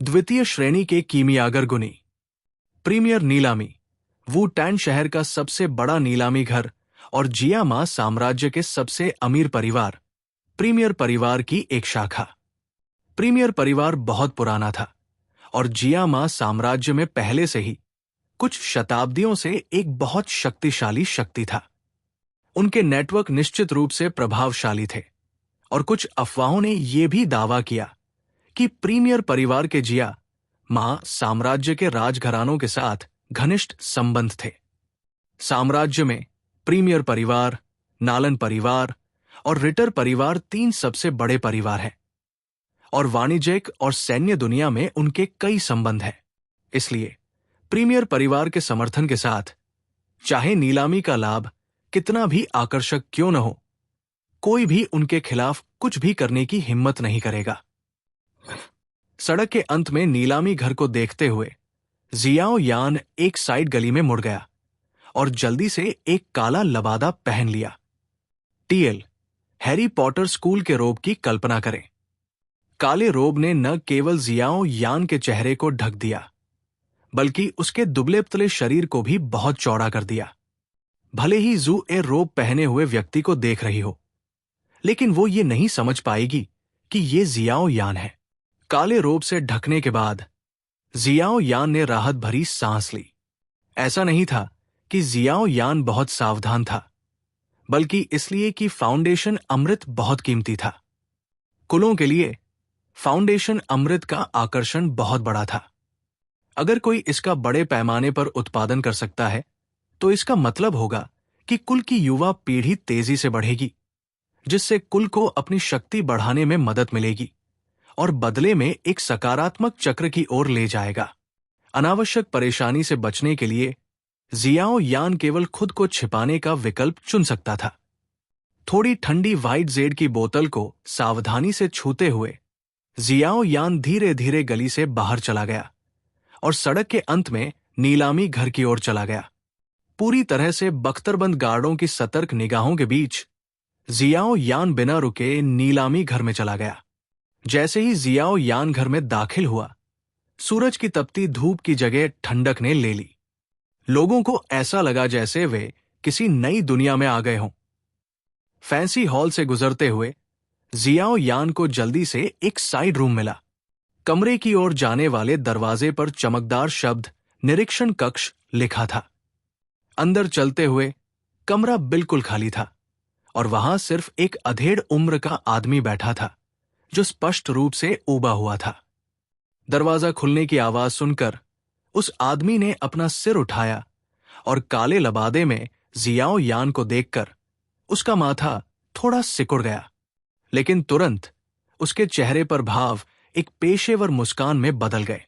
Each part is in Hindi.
द्वितीय श्रेणी के कीमियागर गुनी। प्रीमियर नीलामी। वू टैन शहर का सबसे बड़ा नीलामी घर और जियामा साम्राज्य के सबसे अमीर परिवार प्रीमियर परिवार की एक शाखा। प्रीमियर परिवार बहुत पुराना था और जियामा साम्राज्य में पहले से ही कुछ शताब्दियों से एक बहुत शक्तिशाली शक्ति था। उनके नेटवर्क निश्चित रूप से प्रभावशाली थे और कुछ अफवाहों ने यह भी दावा किया कि प्रीमियर परिवार के जिया मां साम्राज्य के राजघरानों के साथ घनिष्ठ संबंध थे। साम्राज्य में प्रीमियर परिवार, नालन परिवार और रिटर परिवार 3 सबसे बड़े परिवार हैं और वाणिज्यिक और सैन्य दुनिया में उनके कई संबंध हैं। इसलिए प्रीमियर परिवार के समर्थन के साथ चाहे नीलामी का लाभ कितना भी आकर्षक क्यों न हो, कोई भी उनके खिलाफ कुछ भी करने की हिम्मत नहीं करेगा। सड़क के अंत में नीलामी घर को देखते हुए जियाओ यान एक साइड गली में मुड़ गया और जल्दी से एक काला लबादा पहन लिया। टीएल हैरी पॉटर स्कूल के रोब की कल्पना करें। काले रोब ने न केवल जियाओ यान के चेहरे को ढक दिया बल्कि उसके दुबले पतले शरीर को भी बहुत चौड़ा कर दिया। भले ही जू ए रोब पहने हुए व्यक्ति को देख रही हो, लेकिन वो ये नहीं समझ पाएगी कि ये जियाओ यान है। काले रोब से ढकने के बाद जियाओ यान ने राहत भरी सांस ली। ऐसा नहीं था कि जियाओ यान बहुत सावधान था, बल्कि इसलिए कि फाउंडेशन अमृत बहुत कीमती था। कुलों के लिए फाउंडेशन अमृत का आकर्षण बहुत बड़ा था। अगर कोई इसका बड़े पैमाने पर उत्पादन कर सकता है तो इसका मतलब होगा कि कुल की युवा पीढ़ी तेजी से बढ़ेगी, जिससे कुल को अपनी शक्ति बढ़ाने में मदद मिलेगी और बदले में एक सकारात्मक चक्र की ओर ले जाएगा। अनावश्यक परेशानी से बचने के लिए जियाओ यान केवल खुद को छिपाने का विकल्प चुन सकता था। थोड़ी ठंडी व्हाइट जेड की बोतल को सावधानी से छूते हुए जियाओ यान धीरे धीरे गली से बाहर चला गया और सड़क के अंत में नीलामी घर की ओर चला गया। पूरी तरह से बख्तरबंद गार्डों की सतर्क निगाहों के बीच जियाओ यान बिना रुके नीलामी घर में चला गया। जैसे ही जियाओ यान घर में दाखिल हुआ, सूरज की तपती धूप की जगह ठंडक ने ले ली। लोगों को ऐसा लगा जैसे वे किसी नई दुनिया में आ गए हों। फैंसी हॉल से गुजरते हुए जियाओ यान को जल्दी से एक साइड रूम मिला। कमरे की ओर जाने वाले दरवाजे पर चमकदार शब्द निरीक्षण कक्ष लिखा था। अंदर चलते हुए कमरा बिल्कुल खाली था और वहां सिर्फ एक अधेड़ उम्र का आदमी बैठा था जो स्पष्ट रूप से ऊबा हुआ था। दरवाजा खुलने की आवाज सुनकर उस आदमी ने अपना सिर उठाया और काले लबादे में जियाओ यान को देखकर उसका माथा थोड़ा सिकुड़ गया, लेकिन तुरंत उसके चेहरे पर भाव एक पेशेवर मुस्कान में बदल गए।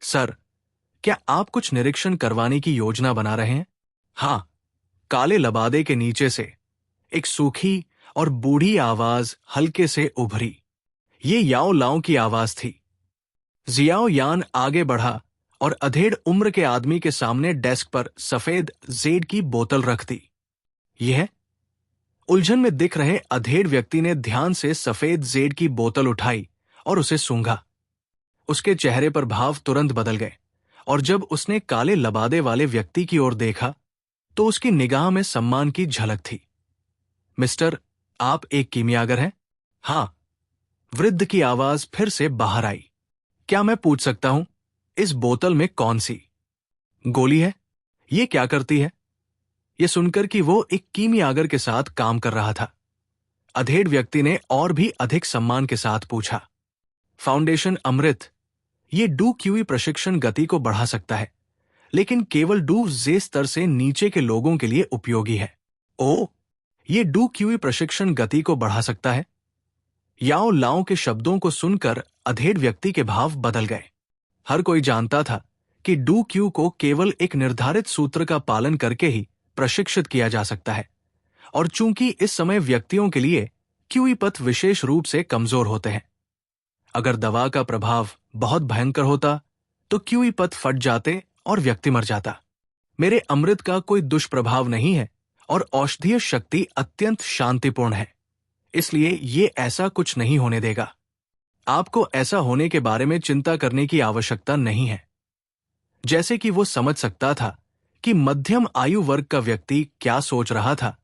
सर, क्या आप कुछ निरीक्षण करवाने की योजना बना रहे हैं? हां, काले लबादे के नीचे से एक सूखी और बूढ़ी आवाज हल्के से उभरी। ये याओ लाओ की आवाज थी। जियाओ यान आगे बढ़ा और अधेड़ उम्र के आदमी के सामने डेस्क पर सफेद जेड की बोतल रख दी। यह उलझन में दिख रहे अधेड़ व्यक्ति ने ध्यान से सफेद जेड की बोतल उठाई और उसे सूंघा। उसके चेहरे पर भाव तुरंत बदल गए और जब उसने काले लबादे वाले व्यक्ति की ओर देखा तो उसकी निगाह में सम्मान की झलक थी। मिस्टर, आप एक कीमियागर हैं? हां, वृद्ध की आवाज फिर से बाहर आई। क्या मैं पूछ सकता हूं, इस बोतल में कौन सी गोली है? ये क्या करती है? यह सुनकर कि वो एक कीमियागर के साथ काम कर रहा था, अधेड़ व्यक्ति ने और भी अधिक सम्मान के साथ पूछा। फाउंडेशन अमृत ये डू क्यूई प्रशिक्षण गति को बढ़ा सकता है, लेकिन केवल डू जे स्तर से नीचे के लोगों के लिए उपयोगी है। ओ, ये डू क्यूई प्रशिक्षण गति को बढ़ा सकता है? याओ लाओ के शब्दों को सुनकर अधेड़ व्यक्ति के भाव बदल गए। हर कोई जानता था कि डू क्यू को केवल एक निर्धारित सूत्र का पालन करके ही प्रशिक्षित किया जा सकता है, और चूंकि इस समय व्यक्तियों के लिए क्यूई पथ विशेष रूप से कमजोर होते हैं। अगर दवा का प्रभाव बहुत भयंकर होता तो क्यूई पथ फट जाते और व्यक्ति मर जाता। मेरे अमृत का कोई दुष्प्रभाव नहीं है और औषधीय शक्ति अत्यंत शांतिपूर्ण है, इसलिए ये ऐसा कुछ नहीं होने देगा। आपको ऐसा होने के बारे में चिंता करने की आवश्यकता नहीं है। जैसे कि वो समझ सकता था कि मध्यम आयु वर्ग का व्यक्ति क्या सोच रहा था,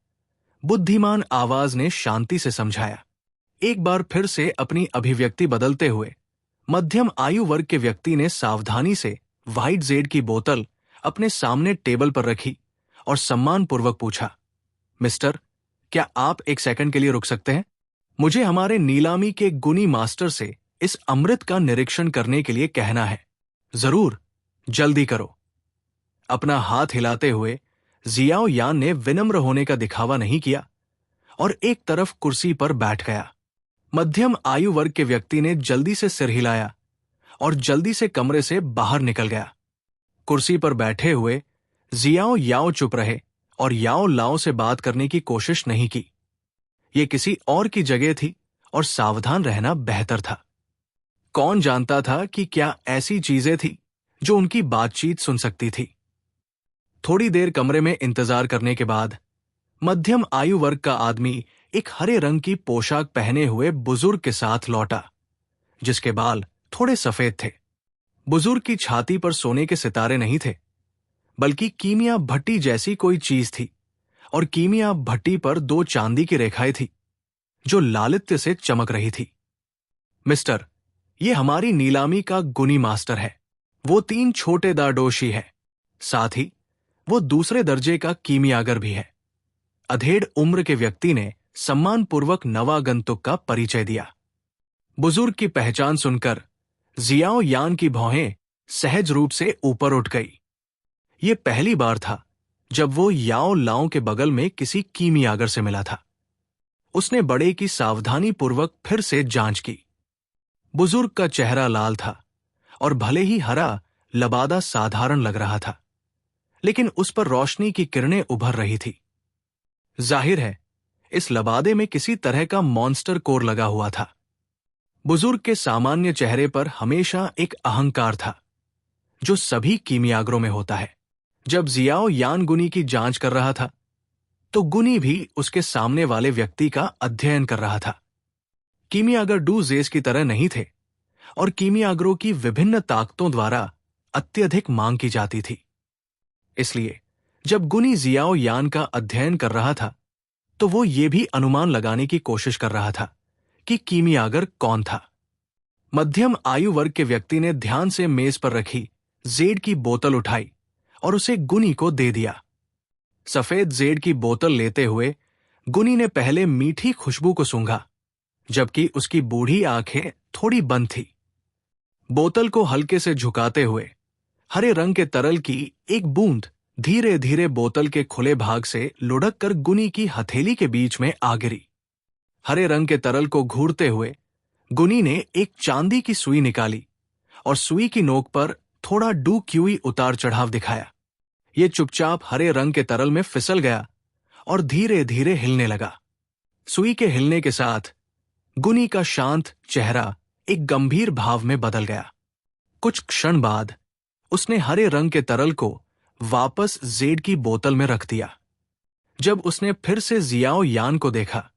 बुद्धिमान आवाज ने शांति से समझाया। एक बार फिर से अपनी अभिव्यक्ति बदलते हुए मध्यम आयु वर्ग के व्यक्ति ने सावधानी से व्हाइट जेड की बोतल अपने सामने टेबल पर रखी और सम्मानपूर्वक पूछा, मिस्टर, क्या आप एक सेकंड के लिए रुक सकते हैं? मुझे हमारे नीलामी के गुनी मास्टर से इस अमृत का निरीक्षण करने के लिए कहना है। जरूर, जल्दी करो। अपना हाथ हिलाते हुए जियाओ यान ने विनम्र होने का दिखावा नहीं किया और एक तरफ कुर्सी पर बैठ गया। मध्यम आयु वर्ग के व्यक्ति ने जल्दी से सिर हिलाया और जल्दी से कमरे से बाहर निकल गया। कुर्सी पर बैठे हुए जियाओ याओ चुप रहे और याओ लाओ से बात करने की कोशिश नहीं की। ये किसी और की जगह थी और सावधान रहना बेहतर था। कौन जानता था कि क्या ऐसी चीजें थी जो उनकी बातचीत सुन सकती थी। थोड़ी देर कमरे में इंतजार करने के बाद मध्यम आयु वर्ग का आदमी एक हरे रंग की पोशाक पहने हुए बुजुर्ग के साथ लौटा, जिसके बाल थोड़े सफेद थे। बुजुर्ग की छाती पर सोने के सितारे नहीं थे, बल्कि कीमिया भट्टी जैसी कोई चीज थी और कीमिया भट्टी पर 2 चांदी की रेखाएं थी जो लालित्य से चमक रही थी। मिस्टर, ये हमारी नीलामी का गुनी मास्टर है। वो 3 छोटे दाडोशी है, साथ ही वो दूसरे दर्जे का कीमियागर भी है। अधेड़ उम्र के व्यक्ति ने सम्मानपूर्वक नवागंतुक का परिचय दिया। बुजुर्ग की पहचान सुनकर जियाओ यान की भौहें सहज रूप से ऊपर उठ गई। ये पहली बार था जब वो याओ लाओ के बगल में किसी कीमियागर से मिला था। उसने बड़े की सावधानी पूर्वक फिर से जांच की। बुजुर्ग का चेहरा लाल था और भले ही हरा लबादा साधारण लग रहा था, लेकिन उस पर रोशनी की किरणें उभर रही थी। जाहिर है, इस लबादे में किसी तरह का मॉन्स्टर कोर लगा हुआ था। बुजुर्ग के सामान्य चेहरे पर हमेशा एक अहंकार था, जो सभी कीमियागरों में होता है। जब जियाओ यान गुनी की जांच कर रहा था, तो गुनी भी उसके सामने वाले व्यक्ति का अध्ययन कर रहा था। कीमियागर डू जेस की तरह नहीं थे और कीमियागरों की विभिन्न ताकतों द्वारा अत्यधिक मांग की जाती थी। इसलिए जब गुनी जियाओ यान का अध्ययन कर रहा था, तो वो ये भी अनुमान लगाने की कोशिश कर रहा था कि कीमियागर कौन था। मध्यम आयु वर्ग के व्यक्ति ने ध्यान से मेज पर रखी जेड की बोतल उठाई और उसे गुनी को दे दिया। सफेद जेड की बोतल लेते हुए गुनी ने पहले मीठी खुशबू को सूंघा, जबकि उसकी बूढ़ी आंखें थोड़ी बंद थी। बोतल को हल्के से झुकाते हुए हरे रंग के तरल की एक बूंद धीरे धीरे बोतल के खुले भाग से लुढ़क कर गुनी की हथेली के बीच में आ गिरी। हरे रंग के तरल को घूरते हुए गुनी ने एक चांदी की सुई निकाली और सुई की नोक पर थोड़ा डू क्यूई उतार चढ़ाव दिखाया। ये चुपचाप हरे रंग के तरल में फिसल गया और धीरे धीरे हिलने लगा। सुई के हिलने के साथ गुनी का शांत चेहरा एक गंभीर भाव में बदल गया। कुछ क्षण बाद उसने हरे रंग के तरल को वापस जेड की बोतल में रख दिया। जब उसने फिर से जियाओ यान को देखा,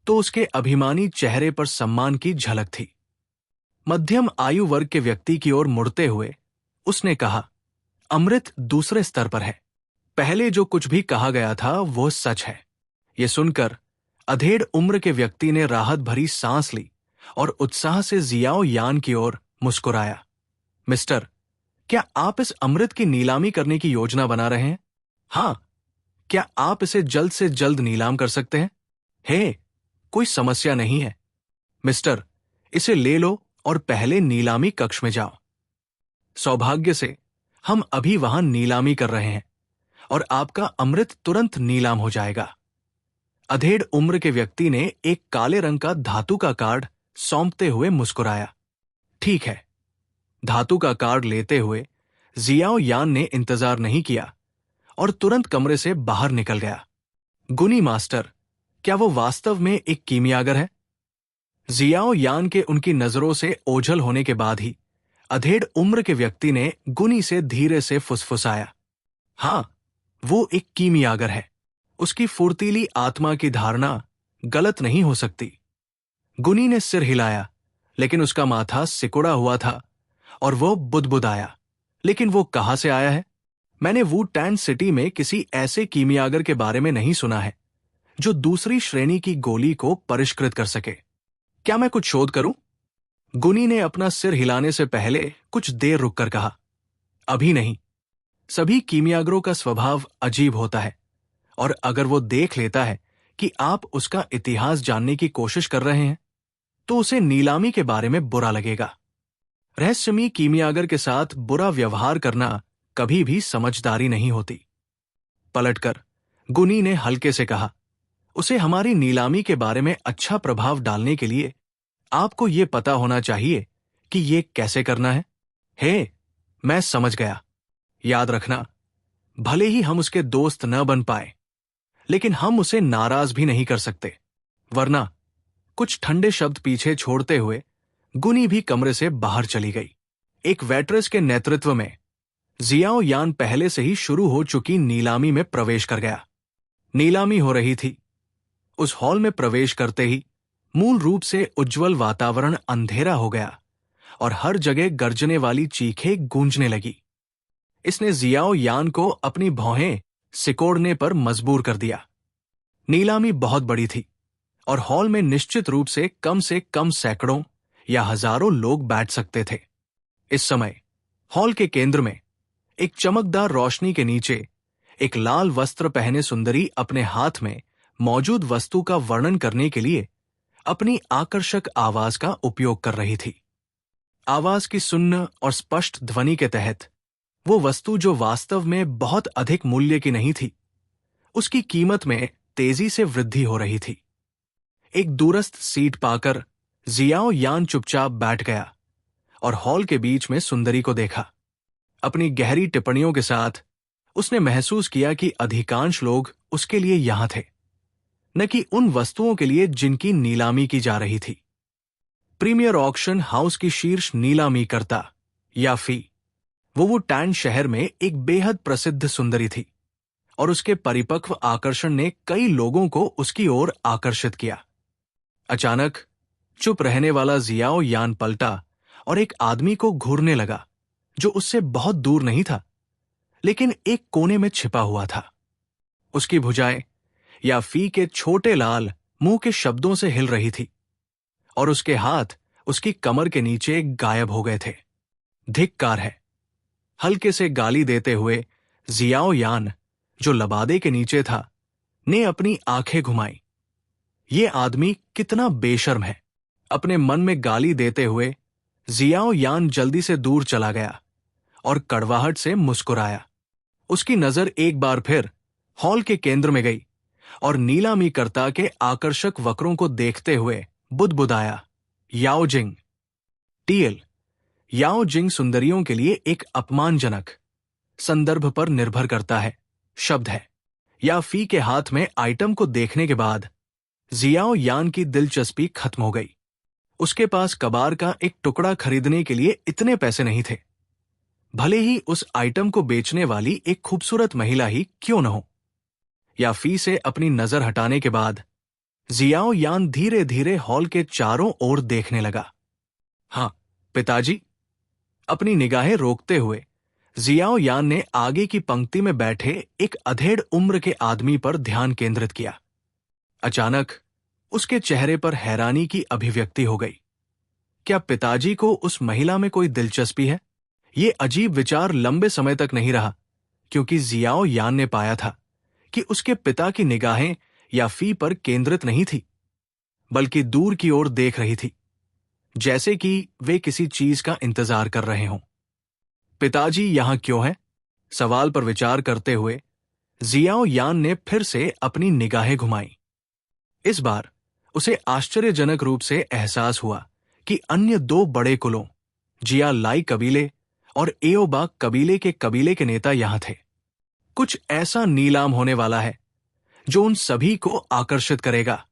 तो उसके अभिमानी चेहरे पर सम्मान की झलक थी। मध्यम आयु वर्ग के व्यक्ति की ओर मुड़ते हुए उसने कहा, अमृत दूसरे स्तर पर है। पहले जो कुछ भी कहा गया था वो सच है। ये सुनकर अधेड़ उम्र के व्यक्ति ने राहत भरी सांस ली और उत्साह से जियाओ यान की ओर मुस्कुराया। मिस्टर, क्या आप इस अमृत की नीलामी करने की योजना बना रहे हैं? हाँ, क्या आप इसे जल्द से जल्द नीलाम कर सकते हैं? हे, कोई समस्या नहीं है। मिस्टर, इसे ले लो और पहले नीलामी कक्ष में जाओ। सौभाग्य से हम अभी वहां नीलामी कर रहे हैं और आपका अमृत तुरंत नीलाम हो जाएगा। अधेड़ उम्र के व्यक्ति ने एक काले रंग का धातु का कार्ड सौंपते हुए मुस्कुराया। ठीक है। धातु का कार्ड लेते हुए जियाओ यान ने इंतजार नहीं किया और तुरंत कमरे से बाहर निकल गया। गुनी मास्टर, क्या वो वास्तव में एक कीमियागर है? जियाओ यान के उनकी नजरों से ओझल होने के बाद ही अधेड़ उम्र के व्यक्ति ने गुनी से धीरे से फुसफुसाया। हां, वो एक कीमियागर है। उसकी फुर्तीली आत्मा की धारणा गलत नहीं हो सकती। गुनी ने सिर हिलाया, लेकिन उसका माथा सिकुड़ा हुआ था और वो बुदबुदाया। लेकिन वो कहाँ से आया है? मैंने वू टैन सिटी में किसी ऐसे कीमियागर के बारे में नहीं सुना है जो दूसरी श्रेणी की गोली को परिष्कृत कर सके। क्या मैं कुछ शोध करूं? गुनी ने अपना सिर हिलाने से पहले कुछ देर रुककर कहा, अभी नहीं। सभी कीमियागरों का स्वभाव अजीब होता है, और अगर वो देख लेता है कि आप उसका इतिहास जानने की कोशिश कर रहे हैं, तो उसे नीलामी के बारे में बुरा लगेगा। रहस्यमयी कीमियागर के साथ बुरा व्यवहार करना कभी भी समझदारी नहीं होती। पलटकर गुनी ने हल्के से कहा, उसे हमारी नीलामी के बारे में अच्छा प्रभाव डालने के लिए आपको ये पता होना चाहिए कि ये कैसे करना है। हे, मैं समझ गया। याद रखना, भले ही हम उसके दोस्त न बन पाए, लेकिन हम उसे नाराज भी नहीं कर सकते, वरना। कुछ ठंडे शब्द पीछे छोड़ते हुए गुनी भी कमरे से बाहर चली गई। एक वेट्रेस के नेतृत्व में जियाओ यान पहले से ही शुरू हो चुकी नीलामी में प्रवेश कर गया। नीलामी हो रही थी। उस हॉल में प्रवेश करते ही मूल रूप से उज्जवल वातावरण अंधेरा हो गया और हर जगह गर्जने वाली चीखें गूंजने लगी। इसने जियाओ यान को अपनी भौहें सिकोड़ने पर मजबूर कर दिया। नीलामी बहुत बड़ी थी और हॉल में निश्चित रूप से कम सैकड़ों या हजारों लोग बैठ सकते थे। इस समय हॉल के केंद्र में एक चमकदार रोशनी के नीचे एक लाल वस्त्र पहने सुंदरी अपने हाथ में मौजूद वस्तु का वर्णन करने के लिए अपनी आकर्षक आवाज का उपयोग कर रही थी। आवाज की सुन्न और स्पष्ट ध्वनि के तहत वो वस्तु जो वास्तव में बहुत अधिक मूल्य की नहीं थी, उसकी कीमत में तेजी से वृद्धि हो रही थी। एक दूरस्थ सीट पाकर जियाओ यान चुपचाप बैठ गया और हॉल के बीच में सुंदरी को देखा। अपनी गहरी टिप्पणियों के साथ उसने महसूस किया कि अधिकांश लोग उसके लिए यहां थे, न कि उन वस्तुओं के लिए जिनकी नीलामी की जा रही थी। प्रीमियर ऑक्शन हाउस की शीर्ष नीलामी करता याफी वो टैन शहर में एक बेहद प्रसिद्ध सुंदरी थी और उसके परिपक्व आकर्षण ने कई लोगों को उसकी ओर आकर्षित किया। अचानक चुप रहने वाला जियाओ यान पलटा और एक आदमी को घूरने लगा जो उससे बहुत दूर नहीं था, लेकिन एक कोने में छिपा हुआ था। उसकी भुजाएं याफी के छोटे लाल मुंह के शब्दों से हिल रही थी और उसके हाथ उसकी कमर के नीचे गायब हो गए थे। धिक्कार है। हल्के से गाली देते हुए जियाओ यान, जो लबादे के नीचे था, ने अपनी आंखें घुमाई। ये आदमी कितना बेशर्म है। अपने मन में गाली देते हुए जियाओ यान जल्दी से दूर चला गया और कड़वाहट से मुस्कुराया। उसकी नजर एक बार फिर हॉल के केंद्र में गई और नीलामीकर्ता के आकर्षक वक्रों को देखते हुए बुदबुदाया, याओ जिंग। टीएल याओ जिंग सुंदरियों के लिए एक अपमानजनक, संदर्भ पर निर्भर करता है, शब्द है। याफी के हाथ में आइटम को देखने के बाद जियाओ यान की दिलचस्पी खत्म हो गई। उसके पास कबार का एक टुकड़ा खरीदने के लिए इतने पैसे नहीं थे, भले ही उस आइटम को बेचने वाली एक खूबसूरत महिला ही क्यों न हो। याफी से अपनी नजर हटाने के बाद जियाओ यान धीरे धीरे हॉल के चारों ओर देखने लगा। हाँ पिताजी। अपनी निगाहें रोकते हुए जियाओ यान ने आगे की पंक्ति में बैठे एक अधेड़ उम्र के आदमी पर ध्यान केंद्रित किया। अचानक उसके चेहरे पर हैरानी की अभिव्यक्ति हो गई। क्या पिताजी को उस महिला में कोई दिलचस्पी है? ये अजीब विचार लंबे समय तक नहीं रहा, क्योंकि जियाओ यान ने पाया था कि उसके पिता की निगाहें याफी पर केंद्रित नहीं थी, बल्कि दूर की ओर देख रही थी, जैसे कि वे किसी चीज का इंतजार कर रहे हों। पिताजी यहां क्यों हैं? सवाल पर विचार करते हुए जियाओ यान ने फिर से अपनी निगाहें घुमाई। इस बार उसे आश्चर्यजनक रूप से एहसास हुआ कि अन्य दो बड़े कुलों, जिया लाई कबीले और एओबा कबीले के नेता यहां थे। कुछ ऐसा नीलाम होने वाला है जो उन सभी को आकर्षित करेगा।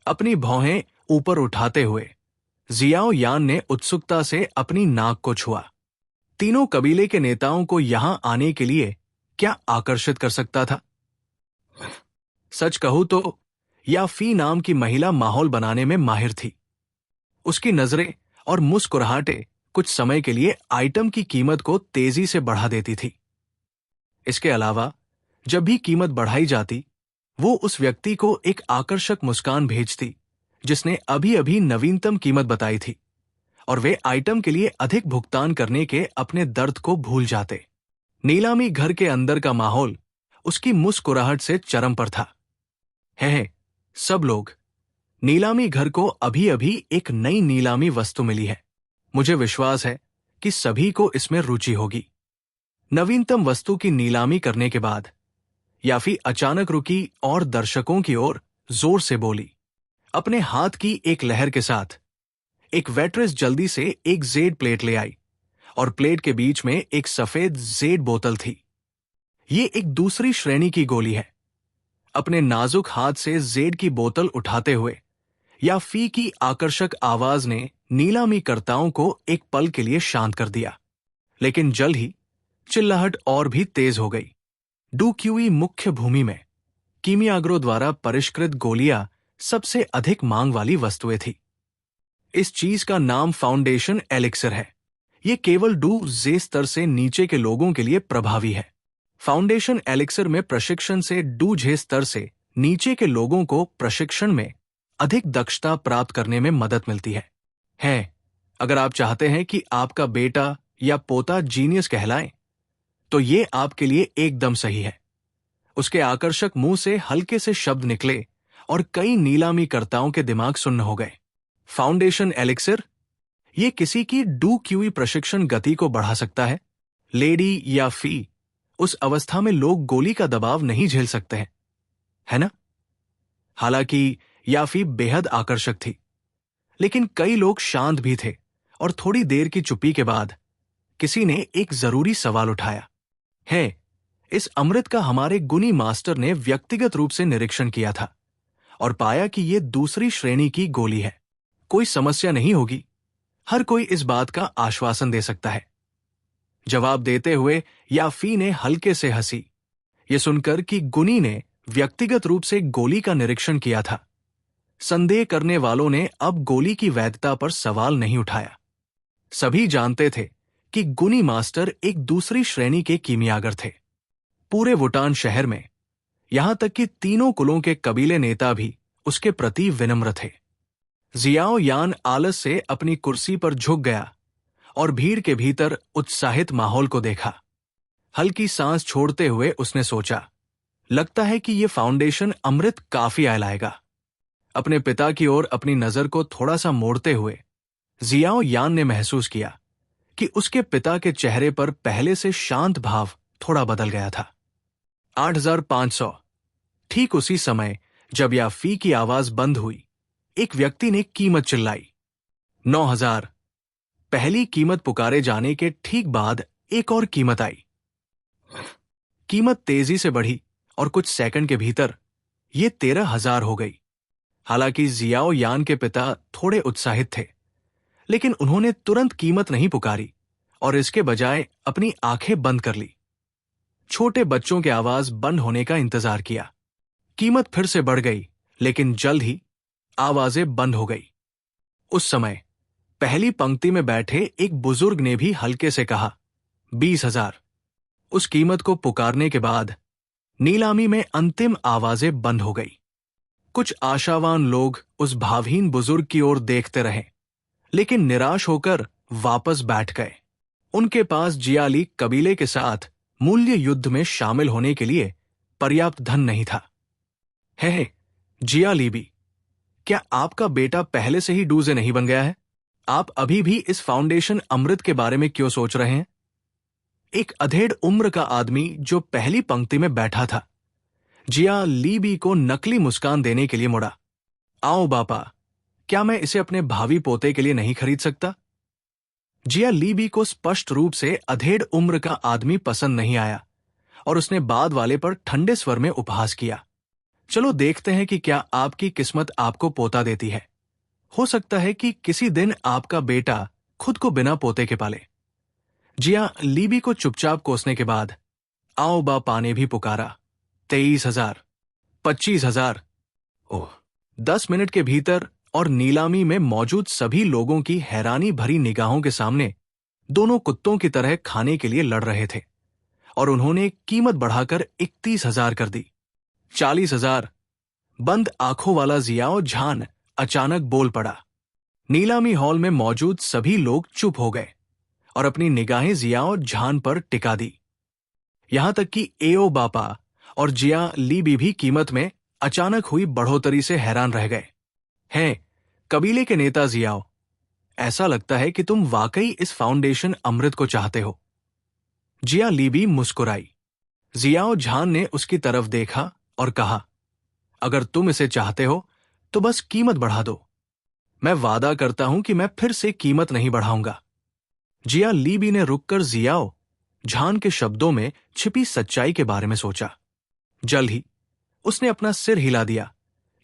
अपनी भौहें ऊपर उठाते हुए जियाओ यान ने उत्सुकता से अपनी नाक को छुआ। तीनों कबीले के नेताओं को यहां आने के लिए क्या आकर्षित कर सकता था? सच कहूं तो याफी नाम की महिला माहौल बनाने में माहिर थी। उसकी नजरें और मुस्कुराहटें कुछ समय के लिए आइटम की कीमत को तेजी से बढ़ा देती थी। इसके अलावा जब भी कीमत बढ़ाई जाती, वो उस व्यक्ति को एक आकर्षक मुस्कान भेजती जिसने अभी अभी नवीनतम कीमत बताई थी, और वे आइटम के लिए अधिक भुगतान करने के अपने दर्द को भूल जाते। नीलामी घर के अंदर का माहौल उसकी मुस्कुराहट से चरम पर था। है सब लोग, नीलामी घर को अभी अभी एक नई नीलामी वस्तु मिली है। मुझे विश्वास है कि सभी को इसमें रुचि होगी। नवीनतम वस्तु की नीलामी करने के बाद याफी अचानक रुकी और दर्शकों की ओर जोर से बोली। अपने हाथ की एक लहर के साथ एक वेट्रेस जल्दी से एक जेड प्लेट ले आई और प्लेट के बीच में एक सफेद जेड बोतल थी। ये एक दूसरी श्रेणी की गोली है। अपने नाजुक हाथ से जेड की बोतल उठाते हुए याफी की आकर्षक आवाज ने नीलामीकर्ताओं को एक पल के लिए शांत कर दिया, लेकिन जल्द ही चिल्लाहट और भी तेज हो गई। डूक्यूई मुख्य भूमि में कीमियागरों द्वारा परिष्कृत गोलियां सबसे अधिक मांग वाली वस्तुएं थी। इस चीज का नाम फाउंडेशन एलिक्सर है। यह केवल डू जे स्तर से नीचे के लोगों के लिए प्रभावी है। फाउंडेशन एलिक्सर में प्रशिक्षण से डू जे स्तर से नीचे के लोगों को प्रशिक्षण में अधिक दक्षता प्राप्त करने में मदद मिलती है। अगर आप चाहते हैं कि आपका बेटा या पोता जीनियस कहलाए, तो ये आपके लिए एकदम सही है। उसके आकर्षक मुंह से हल्के से शब्द निकले और कई नीलामीकर्ताओं के दिमाग सुन्न हो गए। फाउंडेशन एलिक्सर, ये किसी की डू क्यूई प्रशिक्षण गति को बढ़ा सकता है। लेडी या फी, उस अवस्था में लोग गोली का दबाव नहीं झेल सकते हैं, है ना? हालांकि याफी बेहद आकर्षक थी, लेकिन कई लोग शांत भी थे और थोड़ी देर की चुप्पी के बाद किसी ने एक जरूरी सवाल उठाया। इस अमृत का हमारे गुनी मास्टर ने व्यक्तिगत रूप से निरीक्षण किया था और पाया कि यह दूसरी श्रेणी की गोली है। कोई समस्या नहीं होगी, हर कोई इस बात का आश्वासन दे सकता है। जवाब देते हुए याफी ने हल्के से हंसी, यह सुनकर कि गुनी ने व्यक्तिगत रूप से गोली का निरीक्षण किया था। संदेह करने वालों ने अब गोली की वैधता पर सवाल नहीं उठाया। सभी जानते थे कि गुनी मास्टर एक दूसरी श्रेणी के कीमियागर थे। पूरे वुटान शहर में, यहां तक कि तीनों कुलों के कबीले नेता भी उसके प्रति विनम्र थे। जियाओ यान आलस से अपनी कुर्सी पर झुक गया और भीड़ के भीतर उत्साहित माहौल को देखा। हल्की सांस छोड़ते हुए उसने सोचा, लगता है कि यह फाउंडेशन अमृत काफी आय लाएगा। अपने पिता की ओर अपनी नजर को थोड़ा सा मोड़ते हुए जियाओ यान ने महसूस किया कि उसके पिता के चेहरे पर पहले से शांत भाव थोड़ा बदल गया था। 8500। ठीक उसी समय जब याफी की आवाज बंद हुई, एक व्यक्ति ने कीमत चिल्लाई। 9000। पहली कीमत पुकारे जाने के ठीक बाद एक और कीमत आई। कीमत तेजी से बढ़ी और कुछ सेकंड के भीतर यह 13000 हो गई। हालांकि जियाओ यान के पिता थोड़े उत्साहित थे, लेकिन उन्होंने तुरंत कीमत नहीं पुकारी और इसके बजाय अपनी आंखें बंद कर ली। छोटे बच्चों के आवाज बंद होने का इंतजार किया। कीमत फिर से बढ़ गई, लेकिन जल्द ही आवाजें बंद हो गई। उस समय पहली पंक्ति में बैठे एक बुजुर्ग ने भी हल्के से कहा, 20000। उस कीमत को पुकारने के बाद नीलामी में अंतिम आवाजें बंद हो गई। कुछ आशावान लोग उस भावहीन बुजुर्ग की ओर देखते रहे, लेकिन निराश होकर वापस बैठ गए। उनके पास जियाली कबीले के साथ मूल्य युद्ध में शामिल होने के लिए पर्याप्त धन नहीं था। जियालीबी, क्या आपका बेटा पहले से ही डूजे नहीं बन गया है? आप अभी भी इस फाउंडेशन अमृत के बारे में क्यों सोच रहे हैं? एक अधेड़ उम्र का आदमी जो पहली पंक्ति में बैठा था, जिया लीबी को नकली मुस्कान देने के लिए मुड़ा। आओ बापा, क्या मैं इसे अपने भावी पोते के लिए नहीं खरीद सकता? जिया लीबी को स्पष्ट रूप से अधेड़ उम्र का आदमी पसंद नहीं आया और उसने बाद वाले पर ठंडे स्वर में उपहास किया। चलो देखते हैं कि क्या आपकी किस्मत आपको पोता देती है। हो सकता है कि किसी दिन आपका बेटा खुद को बिना पोते के पाले। जिया लीबी को चुपचाप कोसने के बाद आओ बापा ने भी पुकारा। 23000, 25000। ओह, 10 मिनट के भीतर और नीलामी में मौजूद सभी लोगों की हैरानी भरी निगाहों के सामने दोनों कुत्तों की तरह खाने के लिए लड़ रहे थे और उन्होंने कीमत बढ़ाकर 31,000 कर दी। 40,000। बंद आंखों वाला जियाओ झान अचानक बोल पड़ा। नीलामी हॉल में मौजूद सभी लोग चुप हो गए और अपनी निगाहें जियाओ झान पर टिका दी। यहां तक कि एओ बापा और जिया लीबी भी कीमत में अचानक हुई बढ़ोतरी से हैरान रह गए। हैं, कबीले के नेता जियाओ, ऐसा लगता है कि तुम वाकई इस फाउंडेशन अमृत को चाहते हो। जिया लीबी मुस्कुराई। जियाओ झान ने उसकी तरफ देखा और कहा, अगर तुम इसे चाहते हो तो बस कीमत बढ़ा दो। मैं वादा करता हूं कि मैं फिर से कीमत नहीं बढ़ाऊंगा। जिया लीबी ने रुककर जियाओ झान के शब्दों में छिपी सच्चाई के बारे में सोचा। जल्द ही उसने अपना सिर हिला दिया,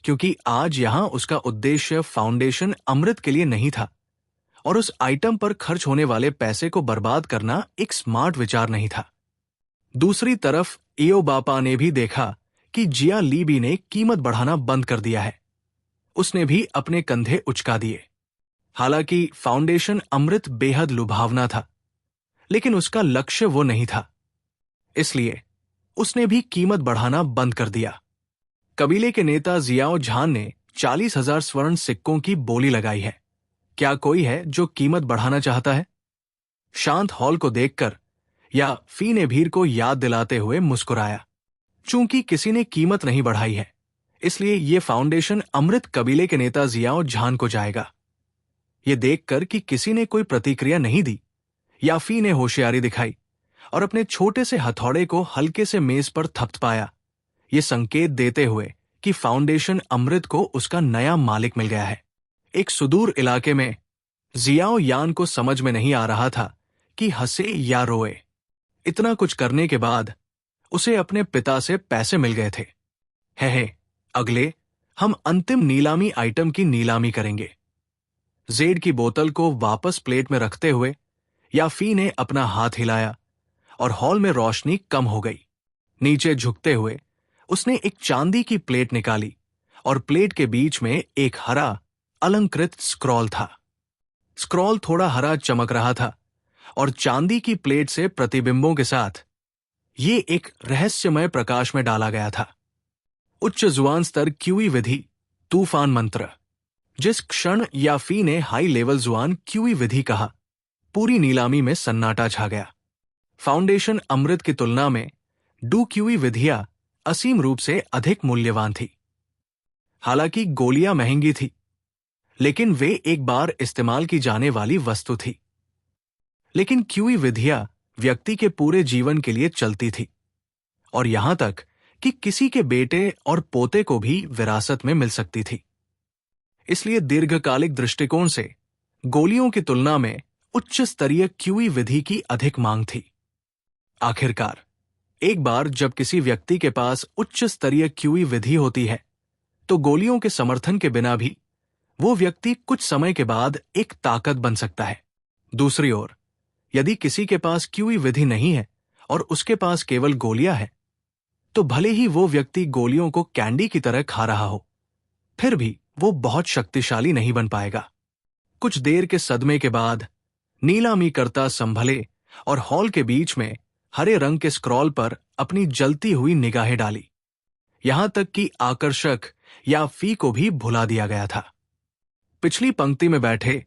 क्योंकि आज यहां उसका उद्देश्य फाउंडेशन अमृत के लिए नहीं था और उस आइटम पर खर्च होने वाले पैसे को बर्बाद करना एक स्मार्ट विचार नहीं था। दूसरी तरफ एओ बापा ने भी देखा कि जिया लीबी ने कीमत बढ़ाना बंद कर दिया है। उसने भी अपने कंधे उचका दिए। हालांकि फाउंडेशन अमृत बेहद लुभावना था, लेकिन उसका लक्ष्य वो नहीं था। इसलिए उसने भी कीमत बढ़ाना बंद कर दिया। कबीले के नेता जियाओ झान ने 40,000 स्वर्ण सिक्कों की बोली लगाई है। क्या कोई है जो कीमत बढ़ाना चाहता है? शांत हॉल को देखकर या फी ने भीड़ को याद दिलाते हुए मुस्कुराया। चूंकि किसी ने कीमत नहीं बढ़ाई है, इसलिए यह फाउंडेशन अमृत कबीले के नेता जियाओ झान को जाएगा। यह देखकर कि किसी ने कोई प्रतिक्रिया नहीं दी, याफी ने होशियारी दिखाई और अपने छोटे से हथौड़े को हल्के से मेज पर थपथपाया, ये संकेत देते हुए कि फाउंडेशन अमृत को उसका नया मालिक मिल गया है। एक सुदूर इलाके में जियाओ यान को समझ में नहीं आ रहा था कि हंसे या रोए। इतना कुछ करने के बाद उसे अपने पिता से पैसे मिल गए थे। है, अगले हम अंतिम नीलामी आइटम की नीलामी करेंगे। जेड की बोतल को वापस प्लेट में रखते हुए याफी ने अपना हाथ हिलाया और हॉल में रोशनी कम हो गई। नीचे झुकते हुए उसने एक चांदी की प्लेट निकाली और प्लेट के बीच में एक हरा अलंकृत स्क्रॉल था। स्क्रॉल थोड़ा हरा चमक रहा था और चांदी की प्लेट से प्रतिबिंबों के साथ ये एक रहस्यमय प्रकाश में डाला गया था। उच्च जुबान स्तर क्यूई विधि, तूफान मंत्र। जिस क्षण याफी ने हाई लेवल जुबान क्यूई विधि कहा, पूरी नीलामी में सन्नाटा छा गया। फाउंडेशन अमृत की तुलना में डू क्यूई विधियां असीम रूप से अधिक मूल्यवान थी। हालांकि गोलियां महंगी थी, लेकिन वे एक बार इस्तेमाल की जाने वाली वस्तु थी। लेकिन क्यूई विधियां व्यक्ति के पूरे जीवन के लिए चलती थी, और यहां तक कि किसी के बेटे और पोते को भी विरासत में मिल सकती थी। इसलिए दीर्घकालिक दृष्टिकोण से गोलियों की तुलना में उच्च स्तरीय क्यूई विधि की अधिक मांग थी। आखिरकार एक बार जब किसी व्यक्ति के पास उच्च स्तरीय क्यूई विधि होती है, तो गोलियों के समर्थन के बिना भी वो व्यक्ति कुछ समय के बाद एक ताकत बन सकता है। दूसरी ओर, यदि किसी के पास क्यूई विधि नहीं है और उसके पास केवल गोलियां है, तो भले ही वो व्यक्ति गोलियों को कैंडी की तरह खा रहा हो, फिर भी वो बहुत शक्तिशाली नहीं बन पाएगा। कुछ देर के सदमे के बाद नीलामीकर्ता संभले और हॉल के बीच में हरे रंग के स्क्रॉल पर अपनी जलती हुई निगाहें डाली, यहां तक कि आकर्षक या फी को भी भुला दिया गया था। पिछली पंक्ति में बैठे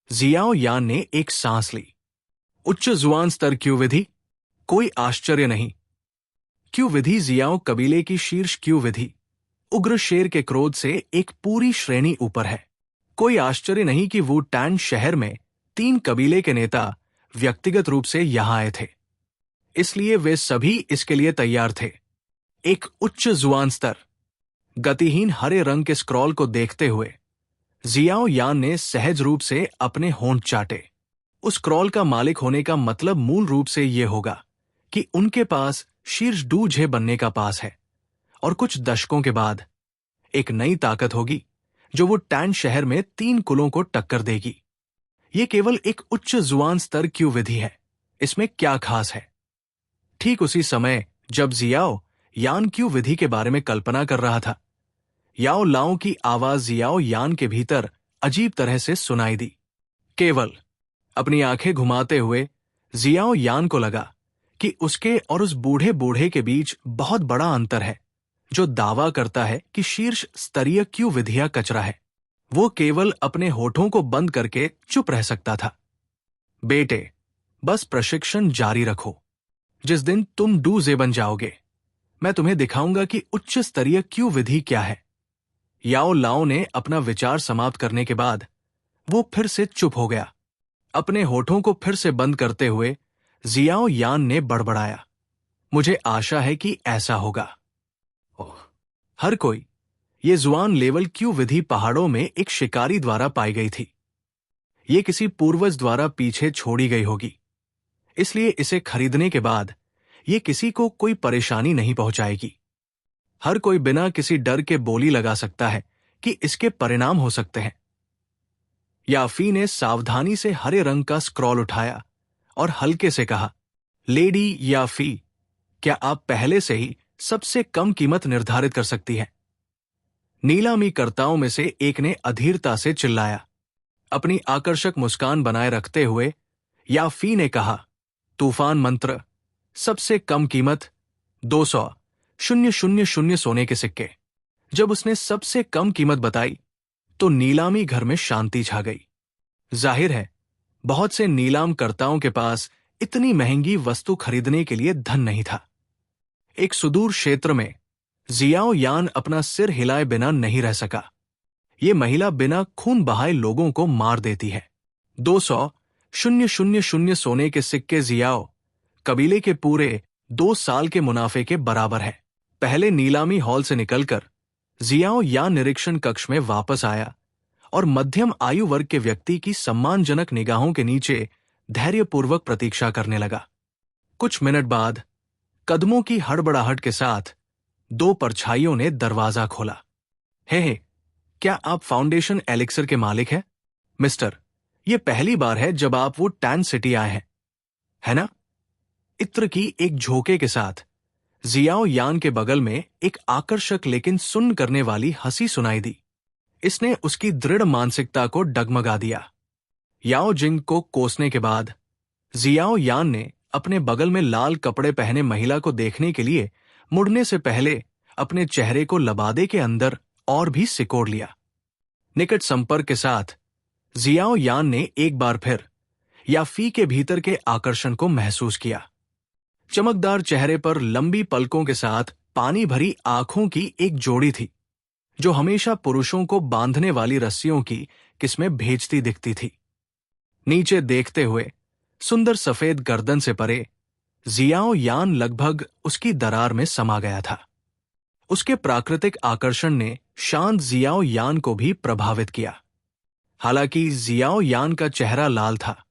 जियाओ यान ने एक सांस ली। उच्च जुबान स्तर क्यू विधि, कोई आश्चर्य नहीं। क्यू विधि जियाओ कबीले की शीर्ष क्यू विधि, उग्र शेर के क्रोध से एक पूरी श्रेणी ऊपर है। कोई आश्चर्य नहीं कि वू टैन शहर में 3 कबीले के नेता व्यक्तिगत रूप से यहां आए थे, इसलिए वे सभी इसके लिए तैयार थे। एक उच्च जुबान स्तर। गतिहीन हरे रंग के स्क्रॉल को देखते हुए जियाओ यान ने सहज रूप से अपने होंठ चाटे। उस स्क्रॉल का मालिक होने का मतलब मूल रूप से यह होगा कि उनके पास शीर्ष डूझे बनने का पास है, और कुछ दशकों के बाद एक नई ताकत होगी जो वो टैन शहर में 3 कुलों को टक्कर देगी। ये केवल एक उच्च जुबान स्तर क्यू विधि है, इसमें क्या खास है? ठीक उसी समय जब जियाओ यान क्यू विधि के बारे में कल्पना कर रहा था, याओ लाओ की आवाज जियाओ यान के भीतर अजीब तरह से सुनाई दी। केवल अपनी आंखें घुमाते हुए जियाओ यान को लगा कि उसके और उस बूढ़े बूढ़े के बीच बहुत बड़ा अंतर है, जो दावा करता है कि शीर्ष स्तरीय क्यू विधियां कचरा है। वो केवल अपने होठों को बंद करके चुप रह सकता था। बेटे, बस प्रशिक्षण जारी रखो। जिस दिन तुम डूजे बन जाओगे, मैं तुम्हें दिखाऊंगा कि उच्च स्तरीय क्यू विधि क्या है। याओ लाओ ने अपना विचार समाप्त करने के बाद वो फिर से चुप हो गया। अपने होठों को फिर से बंद करते हुए जियाओ यान ने बड़बड़ाया, मुझे आशा है कि ऐसा होगा। ओह, हर कोई ये जुआन लेवल क्यू विधि पहाड़ों में एक शिकारी द्वारा पाई गई थी। ये किसी पूर्वज द्वारा पीछे छोड़ी गई होगी, इसलिए इसे खरीदने के बाद ये किसी को कोई परेशानी नहीं पहुंचाएगी। हर कोई बिना किसी डर के बोली लगा सकता है कि इसके परिणाम हो सकते हैं। याफी ने सावधानी से हरे रंग का स्क्रॉल उठाया और हल्के से कहा, लेडी याफी, क्या आप पहले से ही सबसे कम कीमत निर्धारित कर सकती हैं? नीलामीकर्ताओं में से एक ने अधीरता से चिल्लाया। अपनी आकर्षक मुस्कान बनाए रखते हुए याफी ने कहा, तूफान मंत्र, सबसे कम कीमत 200,000 सोने के सिक्के। जब उसने सबसे कम कीमत बताई तो नीलामी घर में शांति छा गई। जाहिर है, बहुत से नीलामकर्ताओं के पास इतनी महंगी वस्तु खरीदने के लिए धन नहीं था। एक सुदूर क्षेत्र में जियाओ यान अपना सिर हिलाए बिना नहीं रह सका। ये महिला बिना खून बहाए लोगों को मार देती है। 200,000 सोने के सिक्के जियाओ कबीले के पूरे 2 साल के मुनाफे के बराबर है। पहले नीलामी हॉल से निकलकर जियाओ यान निरीक्षण कक्ष में वापस आया और मध्यम आयु वर्ग के व्यक्ति की सम्मानजनक निगाहों के नीचे धैर्यपूर्वक प्रतीक्षा करने लगा। कुछ मिनट बाद कदमों की हड़बड़ाहट के साथ 2 परछाइयों ने दरवाजा खोला। हे, क्या आप फाउंडेशन एलिक्सर के मालिक हैं? मिस्टर, यह पहली बार है जब आप वो टैन सिटी आए हैं, है ना? इत्र की एक झोंके के साथ जियाओ यान के बगल में एक आकर्षक लेकिन सुन्न करने वाली हंसी सुनाई दी। इसने उसकी दृढ़ मानसिकता को डगमगा दिया। याओ जिंग को कोसने के बाद जियाओ यान ने अपने बगल में लाल कपड़े पहने महिला को देखने के लिए मुड़ने से पहले अपने चेहरे को लबादे के अंदर और भी सिकोड़ लिया। निकट संपर्क के साथ जियाओ यान ने एक बार फिर याफी के भीतर के आकर्षण को महसूस किया। चमकदार चेहरे पर लंबी पलकों के साथ पानी भरी आंखों की एक जोड़ी थी, जो हमेशा पुरुषों को बांधने वाली रस्सियों की किस्में भेजती दिखती थी। नीचे देखते हुए सुंदर सफेद गर्दन से परे जियाओ यान लगभग उसकी दरार में समा गया था। उसके प्राकृतिक आकर्षण ने शांत जियाओ यान को भी प्रभावित किया। हालांकि जियाओ यान का चेहरा लाल था,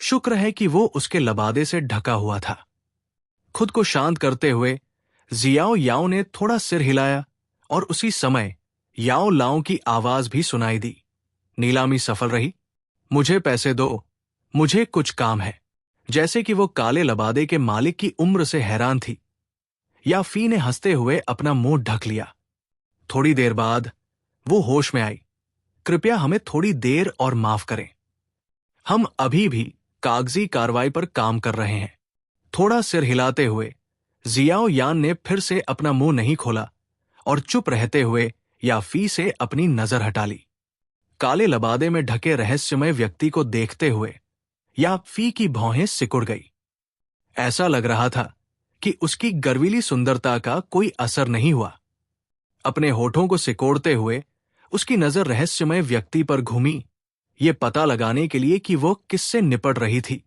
शुक्र है कि वो उसके लबादे से ढका हुआ था। खुद को शांत करते हुए जियाओ याओ ने थोड़ा सिर हिलाया और उसी समय याओ लाओ की आवाज भी सुनाई दी। नीलामी सफल रही, मुझे पैसे दो, मुझे कुछ काम है। जैसे कि वो काले लबादे के मालिक की उम्र से हैरान थी, याफी ने हंसते हुए अपना मुंह ढक लिया। थोड़ी देर बाद वो होश में आई। कृपया हमें थोड़ी देर और माफ करें, हम अभी भी कागजी कार्रवाई पर काम कर रहे हैं। थोड़ा सिर हिलाते हुए जियाओ यान ने फिर से अपना मुंह नहीं खोला और चुप रहते हुए याफी से अपनी नजर हटा ली। काले लबादे में ढके रहस्यमय व्यक्ति को देखते हुए याफी की भौहें सिकुड़ गई। ऐसा लग रहा था कि उसकी गर्वीली सुंदरता का कोई असर नहीं हुआ। अपने होठों को सिकोड़ते हुए उसकी नजर रहस्यमय व्यक्ति पर घूमी, ये पता लगाने के लिए कि वो किससे निपट रही थी।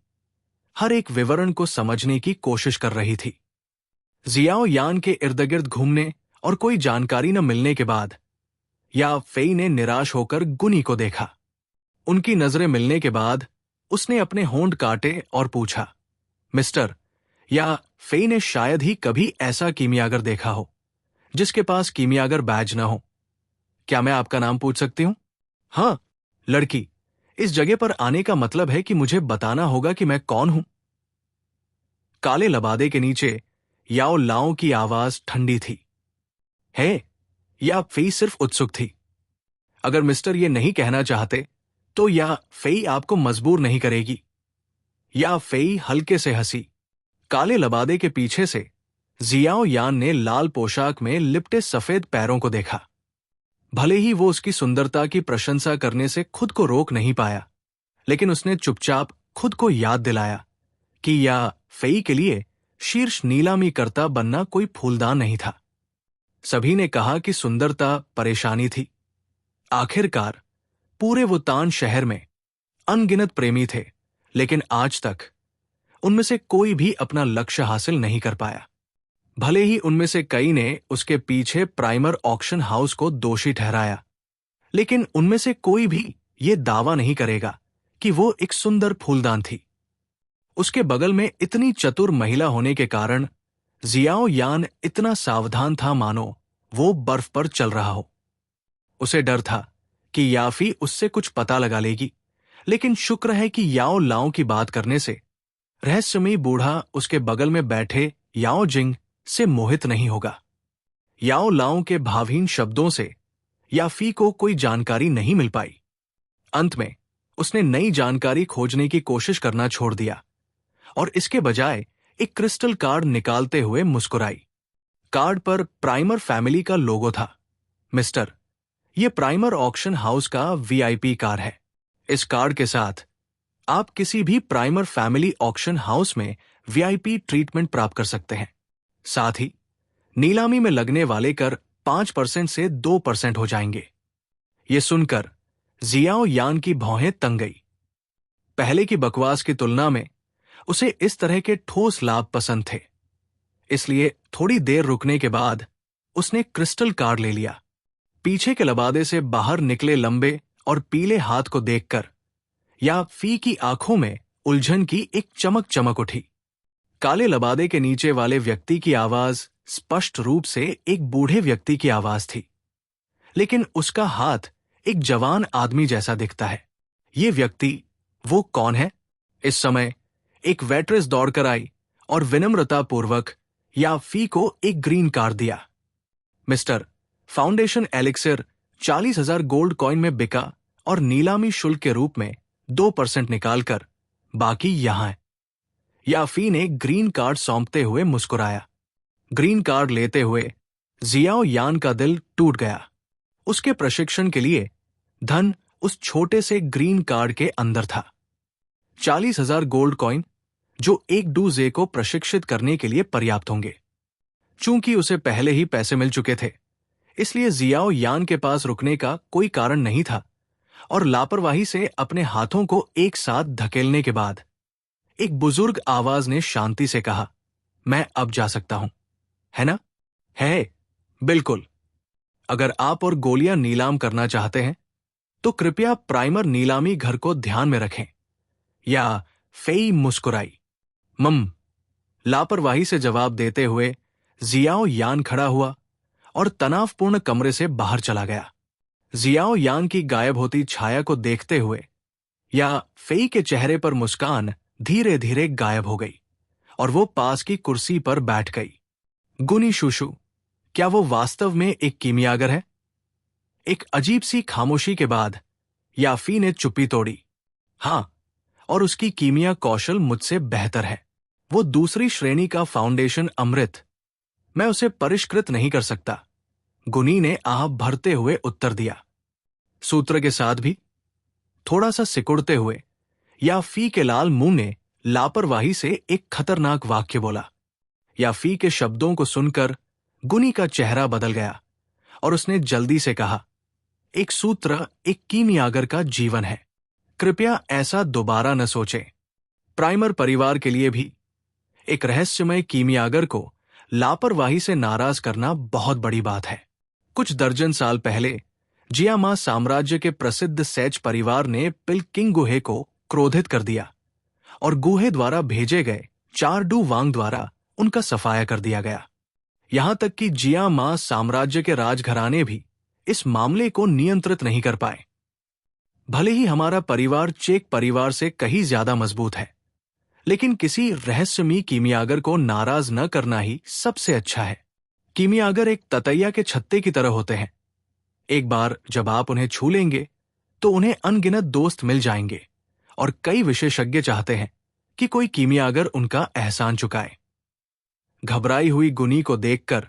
हर एक विवरण को समझने की कोशिश कर रही थी। जियाओ यान के इर्द-गिर्द घूमने और कोई जानकारी न मिलने के बाद या फेई ने निराश होकर गुनी को देखा। उनकी नजरें मिलने के बाद उसने अपने होंठ काटे और पूछा, मिस्टर, या फेई ने शायद ही कभी ऐसा कीमियागर देखा हो जिसके पास कीमियागर बैज न हो। क्या मैं आपका नाम पूछ सकती हूं? हाँ, लड़की, इस जगह पर आने का मतलब है कि मुझे बताना होगा कि मैं कौन हूं। काले लबादे के नीचे याओ लाओ की आवाज ठंडी थी। हे, या फेई सिर्फ उत्सुक थी? अगर मिस्टर ये नहीं कहना चाहते तो या फेई आपको मजबूर नहीं करेगी। या फेई हल्के से हंसी। काले लबादे के पीछे से जियाओ यान ने लाल पोशाक में लिपटे सफेद पैरों को देखा। भले ही वो उसकी सुंदरता की प्रशंसा करने से खुद को रोक नहीं पाया, लेकिन उसने चुपचाप खुद को याद दिलाया कि या फेई के लिए शीर्ष नीलामी करता बनना कोई फूलदान नहीं था। सभी ने कहा कि सुंदरता परेशानी थी। आखिरकार पूरे वुतान शहर में अनगिनत प्रेमी थे, लेकिन आज तक उनमें से कोई भी अपना लक्ष्य हासिल नहीं कर पाया। भले ही उनमें से कई ने उसके पीछे प्राइमर ऑक्शन हाउस को दोषी ठहराया, लेकिन उनमें से कोई भी ये दावा नहीं करेगा कि वो एक सुंदर फूलदान थी। उसके बगल में इतनी चतुर महिला होने के कारण जियाओ यान इतना सावधान था मानो वो बर्फ पर चल रहा हो। उसे डर था कि याफी उससे कुछ पता लगा लेगी, लेकिन शुक्र है कि याओ लाओ की बात करने से रहस्यमयी बूढ़ा उसके बगल में बैठे याओ जिंग से मोहित नहीं होगा। याओ लाओ के भावहीन शब्दों से याफी को कोई जानकारी नहीं मिल पाई। अंत में उसने नई जानकारी खोजने की कोशिश करना छोड़ दिया और इसके बजाय एक क्रिस्टल कार्ड निकालते हुए मुस्कुराई। कार्ड पर प्राइमर फैमिली का लोगो था। मिस्टर, यह प्राइमर ऑक्शन हाउस का वीआईपी कार्ड है। इस कार्ड के साथ आप किसी भी प्राइमर फैमिली ऑक्शन हाउस में वीआईपी ट्रीटमेंट प्राप्त कर सकते हैं। साथ ही नीलामी में लगने वाले कर 5% से 2% हो जाएंगे। ये सुनकर जियाओ यान की भौहें तंग गई। पहले की बकवास की तुलना में उसे इस तरह के ठोस लाभ पसंद थे, इसलिए थोड़ी देर रुकने के बाद उसने क्रिस्टल कार्ड ले लिया। पीछे के लबादे से बाहर निकले लंबे और पीले हाथ को देखकर या फी की आंखों में उलझन की एक चमक चमक उठी। काले लबादे के नीचे वाले व्यक्ति की आवाज स्पष्ट रूप से एक बूढ़े व्यक्ति की आवाज थी, लेकिन उसका हाथ एक जवान आदमी जैसा दिखता है। ये व्यक्ति वो कौन है? इस समय एक वेट्रेस दौड़कर आई और विनम्रतापूर्वक याफी को एक ग्रीन कार्ड दिया। Mister, foundation elixir 40,000 gold coin में बिका और नीलामी शुल्क के रूप में 2% निकालकर बाकी यहां है। याफी ने ग्रीन कार्ड सौंपते हुए मुस्कुराया। ग्रीन कार्ड लेते हुए जियाओ यान का दिल टूट गया। उसके प्रशिक्षण के लिए धन उस छोटे से ग्रीन कार्ड के अंदर था। 40,000 गोल्ड कॉइन जो एक डूजे को प्रशिक्षित करने के लिए पर्याप्त होंगे। चूंकि उसे पहले ही पैसे मिल चुके थे, इसलिए जियाओ यान के पास रुकने का कोई कारण नहीं था और लापरवाही से अपने हाथों को एक साथ धकेलने के बाद एक बुजुर्ग आवाज ने शांति से कहा, मैं अब जा सकता हूं, है ना? है, बिल्कुल। अगर आप और गोलियां नीलाम करना चाहते हैं तो कृपया प्राइमर नीलामी घर को ध्यान में रखें। या फेई मुस्कुराई। मम। लापरवाही से जवाब देते हुए जियाओ यान खड़ा हुआ और तनावपूर्ण कमरे से बाहर चला गया। जियाओ यान की गायब होती छाया को देखते हुए या फेई के चेहरे पर मुस्कान धीरे धीरे गायब हो गई और वो पास की कुर्सी पर बैठ गई। गुनी शुशु, क्या वो वास्तव में एक कीमियागर है? एक अजीब सी खामोशी के बाद याफी ने चुप्पी तोड़ी। हां, और उसकी कीमिया कौशल मुझसे बेहतर है। वो दूसरी श्रेणी का फाउंडेशन अमृत। मैं उसे परिष्कृत नहीं कर सकता, गुनी ने आह भरते हुए उत्तर दिया। सूत्र के साथ भी? थोड़ा सा सिकुड़ते हुए याफी के लाल मुंह ने लापरवाही से एक खतरनाक वाक्य बोला। याफी के शब्दों को सुनकर गुनी का चेहरा बदल गया और उसने जल्दी से कहा, एक सूत्र एक कीमियागर का जीवन है। कृपया ऐसा दोबारा न सोचें। प्राइमर परिवार के लिए भी एक रहस्यमय कीमियागर को लापरवाही से नाराज करना बहुत बड़ी बात है। कुछ दर्जन साल पहले जियामा साम्राज्य के प्रसिद्ध सेच परिवार ने पिलकिंग गुहे को क्रोधित कर दिया और गुहे द्वारा भेजे गए चारडू वांग द्वारा उनका सफाया कर दिया गया। यहां तक कि जियामा साम्राज्य के राजघराने भी इस मामले को नियंत्रित नहीं कर पाए। भले ही हमारा परिवार चेक परिवार से कहीं ज्यादा मजबूत है, लेकिन किसी रहस्यमयी कीमियागर को नाराज न करना ही सबसे अच्छा है। कीमियागर एक ततैया के छत्ते की तरह होते हैं। एक बार जब आप उन्हें छू लेंगे तो उन्हें अनगिनत दोस्त मिल जाएंगे और कई विशेषज्ञ चाहते हैं कि कोई कीमियागर उनका एहसान चुकाए। घबराई हुई गुनी को देखकर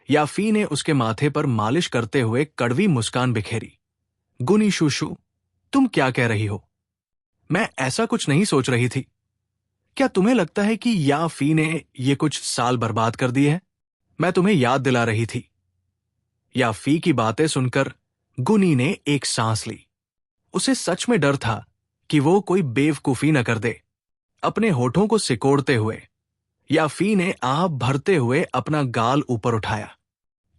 याफी ने उसके माथे पर मालिश करते हुए कड़वी मुस्कान बिखेरी। गुनी शूशू, तुम क्या कह रही हो? मैं ऐसा कुछ नहीं सोच रही थी। क्या तुम्हें लगता है कि याफी ने ये कुछ साल बर्बाद कर दिए हैं? मैं तुम्हें याद दिला रही थी। याफी की बातें सुनकर गुनी ने एक सांस ली। उसे सच में डर था कि वो कोई बेवकूफी न कर दे। अपने होठों को सिकोड़ते हुए याफी ने आह भरते हुए अपना गाल ऊपर उठाया।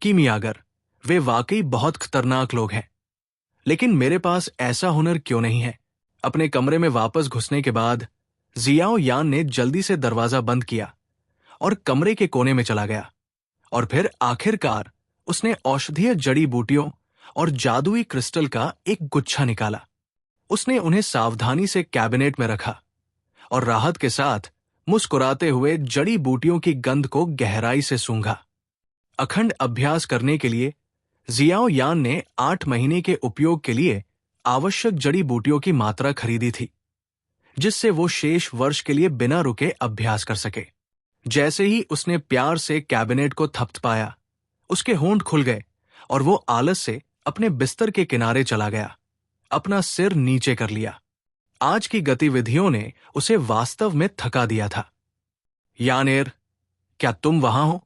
कीमियागर, वे वाकई बहुत खतरनाक लोग हैं, लेकिन मेरे पास ऐसा हुनर क्यों नहीं है? अपने कमरे में वापस घुसने के बाद जियाओ यान ने जल्दी से दरवाजा बंद किया और कमरे के कोने में चला गया। और फिर आखिरकार उसने औषधीय जड़ी बूटियों और जादुई क्रिस्टल का एक गुच्छा निकाला। उसने उन्हें सावधानी से कैबिनेट में रखा और राहत के साथ मुस्कुराते हुए जड़ी बूटियों की गंध को गहराई से सूंघा। अखंड अभ्यास करने के लिए जियाओ यान ने 8 महीने के उपयोग के लिए आवश्यक जड़ी बूटियों की मात्रा खरीदी थी, जिससे वो शेष वर्ष के लिए बिना रुके अभ्यास कर सके। जैसे ही उसने प्यार से कैबिनेट को थपथपाया, उसके होंठ खुल गए और वो आलस से अपने बिस्तर के किनारे चला गया, अपना सिर नीचे कर लिया। आज की गतिविधियों ने उसे वास्तव में थका दिया था। यानेर, क्या तुम वहां हो?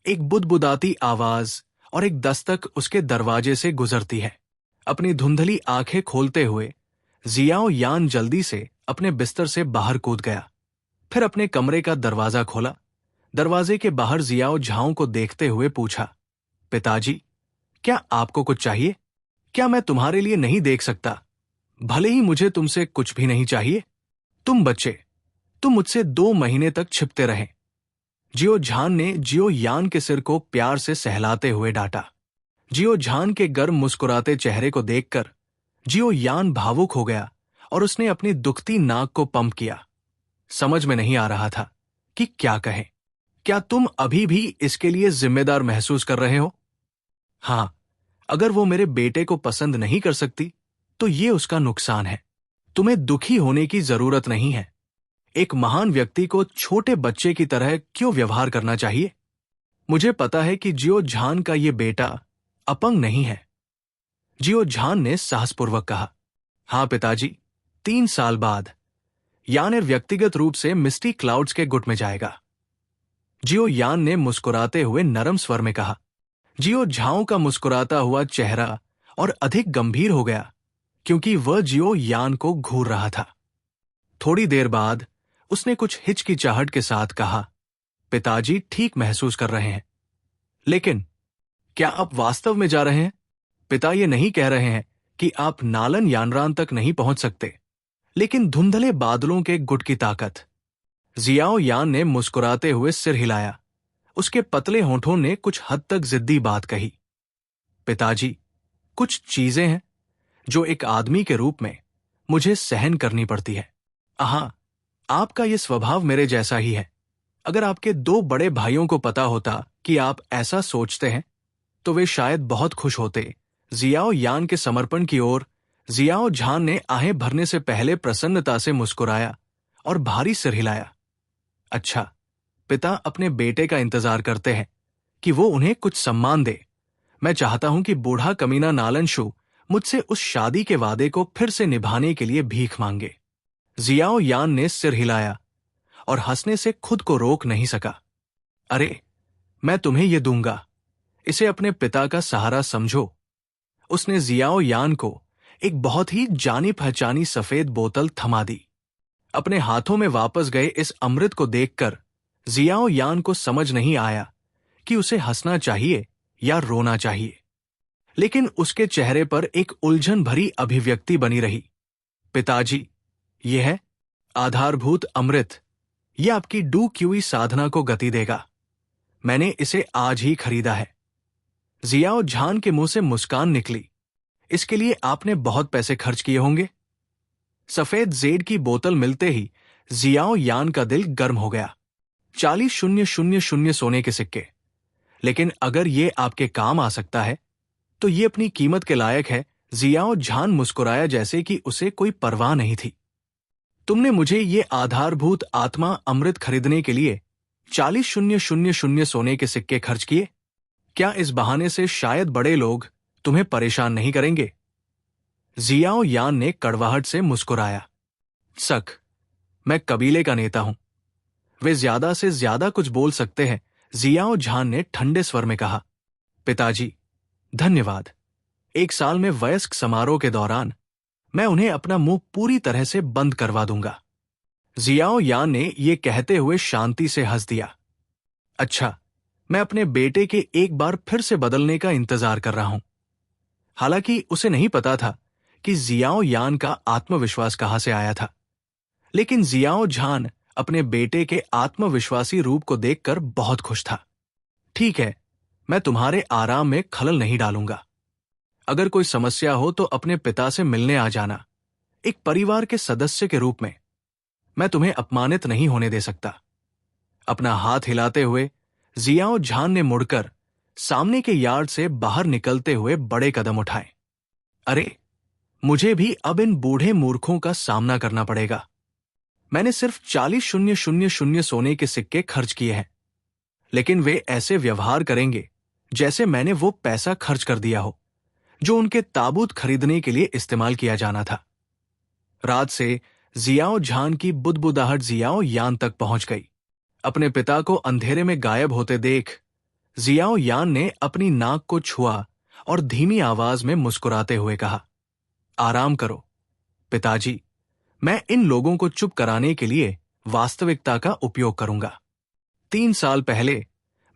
एक बुदबुदाती आवाज और एक दस्तक उसके दरवाजे से गुजरती है। अपनी धुंधली आंखें खोलते हुए जियाओ यान जल्दी से अपने बिस्तर से बाहर कूद गया। फिर अपने कमरे का दरवाजा खोला। दरवाजे के बाहर जियाओ झाओं को देखते हुए पूछा, पिताजी, क्या आपको कुछ चाहिए? क्या मैं तुम्हारे लिए नहीं देख सकता? भले ही मुझे तुमसे कुछ भी नहीं चाहिए। तुम बच्चे, तुम मुझसे 2 महीने तक छिपते रहे। जियो झान ने जियो यान के सिर को प्यार से सहलाते हुए डांटा। जियो झान के गर्म मुस्कुराते चेहरे को देखकर जियो यान भावुक हो गया और उसने अपनी दुखती नाक को पंप किया। समझ में नहीं आ रहा था कि क्या कहे। क्या तुम अभी भी इसके लिए जिम्मेदार महसूस कर रहे हो? हां, अगर वो मेरे बेटे को पसंद नहीं कर सकती तो ये उसका नुकसान है। तुम्हें दुखी होने की जरूरत नहीं है। एक महान व्यक्ति को छोटे बच्चे की तरह क्यों व्यवहार करना चाहिए? मुझे पता है कि जियो झान का ये बेटा अपंग नहीं है। जियो झान ने साहसपूर्वक कहा। हां पिताजी, 3 साल बाद यानेर व्यक्तिगत रूप से मिस्टी क्लाउड्स के गुट में जाएगा। जियो यान ने मुस्कुराते हुए नरम स्वर में कहा। जियो झाओं का मुस्कुराता हुआ चेहरा और अधिक गंभीर हो गया, क्योंकि वह जियो यान को घूर रहा था। थोड़ी देर बाद उसने कुछ हिचकिचाहट के साथ कहा, पिताजी ठीक महसूस कर रहे हैं, लेकिन क्या आप वास्तव में जा रहे हैं? पिता ये नहीं कह रहे हैं कि आप नालन यानरान तक नहीं पहुंच सकते, लेकिन धुंधले बादलों के गुट की ताकत। जियाओ यान ने मुस्कुराते हुए सिर हिलाया। उसके पतले होठों ने कुछ हद तक जिद्दी बात कही। पिताजी, कुछ चीजें हैं जो एक आदमी के रूप में मुझे सहन करनी पड़ती है। हां, आपका यह स्वभाव मेरे जैसा ही है। अगर आपके 2 बड़े भाइयों को पता होता कि आप ऐसा सोचते हैं तो वे शायद बहुत खुश होते। जियाओ यान के समर्पण की ओर जियाओ झान ने आहें भरने से पहले प्रसन्नता से मुस्कुराया और भारी सिर हिलाया। अच्छा, पिता अपने बेटे का इंतजार करते हैं कि वो उन्हें कुछ सम्मान दे। मैं चाहता हूं कि बूढ़ा कमीना नालन शू मुझसे उस शादी के वादे को फिर से निभाने के लिए भीख मांगे। जियाओ यान ने सिर हिलाया और हंसने से खुद को रोक नहीं सका। अरे, मैं तुम्हें यह दूंगा, इसे अपने पिता का सहारा समझो। उसने जियाओ यान को एक बहुत ही जानी पहचानी सफेद बोतल थमा दी। अपने हाथों में वापस गए इस अमृत को देखकर जियाओ यान को समझ नहीं आया कि उसे हंसना चाहिए या रोना चाहिए, लेकिन उसके चेहरे पर एक उलझन भरी अभिव्यक्ति बनी रही। पिताजी, यह है आधारभूत अमृत। यह आपकी डूबी हुई साधना को गति देगा। मैंने इसे आज ही खरीदा है। जियाओ झान के मुंह से मुस्कान निकली। इसके लिए आपने बहुत पैसे खर्च किए होंगे। सफेद जेड की बोतल मिलते ही जियाओ यान का दिल गर्म हो गया। 40,000 सोने के सिक्के। लेकिन अगर ये आपके काम आ सकता है तो ये अपनी कीमत के लायक है। जियाओ झान मुस्कुराया जैसे कि उसे कोई परवाह नहीं थी। तुमने मुझे ये आधारभूत आत्मा अमृत खरीदने के लिए 40,000 सोने के सिक्के खर्च किए। क्या इस बहाने से शायद बड़े लोग तुम्हें परेशान नहीं करेंगे? जियाओ यान ने कड़वाहट से मुस्कुराया। सक, मैं कबीले का नेता हूं, वे ज्यादा से ज्यादा कुछ बोल सकते हैं। जियाओ झान ने ठंडे स्वर में कहा। पिताजी, धन्यवाद। 1 साल में वयस्क समारोह के दौरान मैं उन्हें अपना मुंह पूरी तरह से बंद करवा दूंगा। जियाओ यान ने यह कहते हुए शांति से हंस दिया। अच्छा, मैं अपने बेटे के एक बार फिर से बदलने का इंतजार कर रहा हूं। हालांकि उसे नहीं पता था कि जियाओ यान का आत्मविश्वास कहां से आया था, लेकिन जियाओ झान अपने बेटे के आत्मविश्वासी रूप को देखकर बहुत खुश था। ठीक है, मैं तुम्हारे आराम में खलल नहीं डालूंगा। अगर कोई समस्या हो तो अपने पिता से मिलने आ जाना। एक परिवार के सदस्य के रूप में मैं तुम्हें अपमानित नहीं होने दे सकता। अपना हाथ हिलाते हुए जियाओ झान ने मुड़कर सामने के यार्ड से बाहर निकलते हुए बड़े कदम उठाए। अरे, मुझे भी अब इन बूढ़े मूर्खों का सामना करना पड़ेगा। मैंने सिर्फ 40,000 सोने के सिक्के खर्च किए हैं, लेकिन वे ऐसे व्यवहार करेंगे जैसे मैंने वो पैसा खर्च कर दिया हो जो उनके ताबूत खरीदने के लिए इस्तेमाल किया जाना था। रात से जियाओ झान की बुदबुदाहट जियाओ यान तक पहुंच गई। अपने पिता को अंधेरे में गायब होते देख जियाओ यान ने अपनी नाक को छुआ और धीमी आवाज में मुस्कुराते हुए कहा, आराम करो पिताजी, मैं इन लोगों को चुप कराने के लिए वास्तविकता का उपयोग करूंगा। 3 साल पहले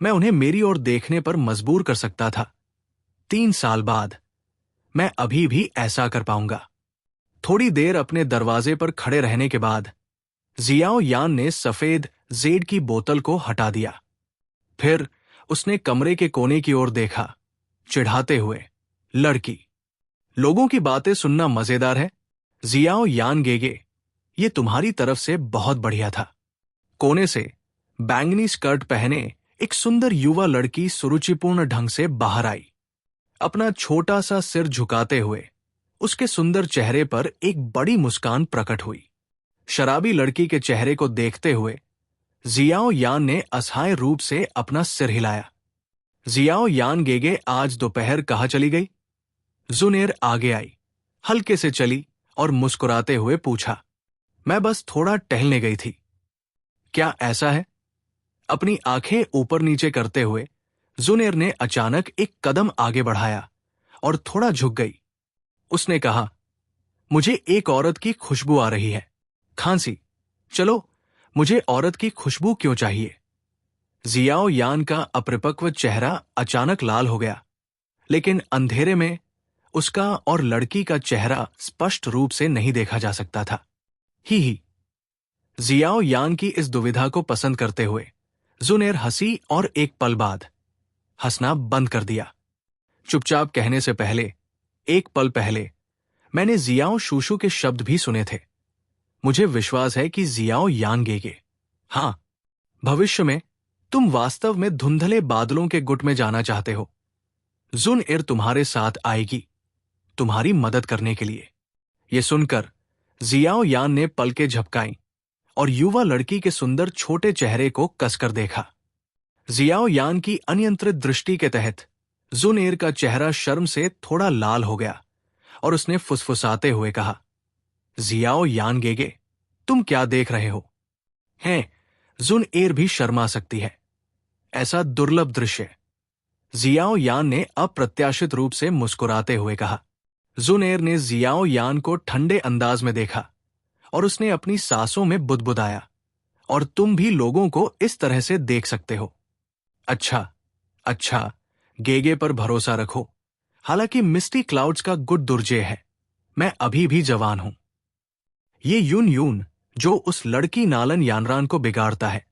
मैं उन्हें मेरी ओर देखने पर मजबूर कर सकता था। 3 साल बाद मैं अभी भी ऐसा कर पाऊंगा। थोड़ी देर अपने दरवाजे पर खड़े रहने के बाद जियाओ यान ने सफेद जेड की बोतल को हटा दिया। फिर उसने कमरे के कोने की ओर देखा, चिढ़ाते हुए, लड़की, लोगों की बातें सुनना मजेदार है। जियाओ यान गेगे, ये तुम्हारी तरफ से बहुत बढ़िया था। कोने से बैंगनी स्कर्ट पहने एक सुंदर युवा लड़की सुरुचिपूर्ण ढंग से बाहर आई। अपना छोटा सा सिर झुकाते हुए उसके सुंदर चेहरे पर एक बड़ी मुस्कान प्रकट हुई। शराबी लड़की के चेहरे को देखते हुए जियाओ यान ने असहाय रूप से अपना सिर हिलाया। जियाओ यान गेगे आज दोपहर कहाँ चली गई? जुनेर आगे आई, हल्के से चली और मुस्कुराते हुए पूछा, मैं बस थोड़ा टहलने गई थी। क्या ऐसा है? अपनी आंखें ऊपर नीचे करते हुए जुनेर ने अचानक एक कदम आगे बढ़ाया और थोड़ा झुक गई। उसने कहा, मुझे एक औरत की खुशबू आ रही है। खांसी। चलो, मुझे औरत की खुशबू क्यों चाहिए? जियाओ यान का अपरिपक्व चेहरा अचानक लाल हो गया, लेकिन अंधेरे में उसका और लड़की का चेहरा स्पष्ट रूप से नहीं देखा जा सकता था। ही। जियाओ यान की इस दुविधा को पसंद करते हुए जुनेर हंसी और एक पल बाद हंसना बंद कर दिया। चुपचाप कहने से पहले, एक पल पहले मैंने जियाओ शूशू के शब्द भी सुने थे। मुझे विश्वास है कि जियाओ यान गेगे, हाँ, भविष्य में तुम वास्तव में धुंधले बादलों के गुट में जाना चाहते हो। जुनएर तुम्हारे साथ आएगी, तुम्हारी मदद करने के लिए। यह सुनकर जियाओ यान ने पलकें झपकाईं और युवा लड़की के सुंदर छोटे चेहरे को कसकर देखा। जियाओ यान की अनियंत्रित दृष्टि के तहत जुनएर का चेहरा शर्म से थोड़ा लाल हो गया और उसने फुसफुसाते हुए कहा, जियाओ यान गेगे, तुम क्या देख रहे हो? हैं, जुनएर भी शर्मा सकती है। ऐसा दुर्लभ दृश्य। जियाओ यान ने अप्रत्याशित रूप से मुस्कुराते हुए कहा। जुनएर ने जियाओ यान को ठंडे अंदाज में देखा और उसने अपनी सांसों में बुदबुदाया, और तुम भी लोगों को इस तरह से देख सकते हो। अच्छा, अच्छा, गेगे पर भरोसा रखो। हालांकि मिस्टी क्लाउड्स का गुड दुर्जय है, मैं अभी भी जवान हूं। ये यून यून जो उस लड़की नालन यानरान को बिगाड़ता है,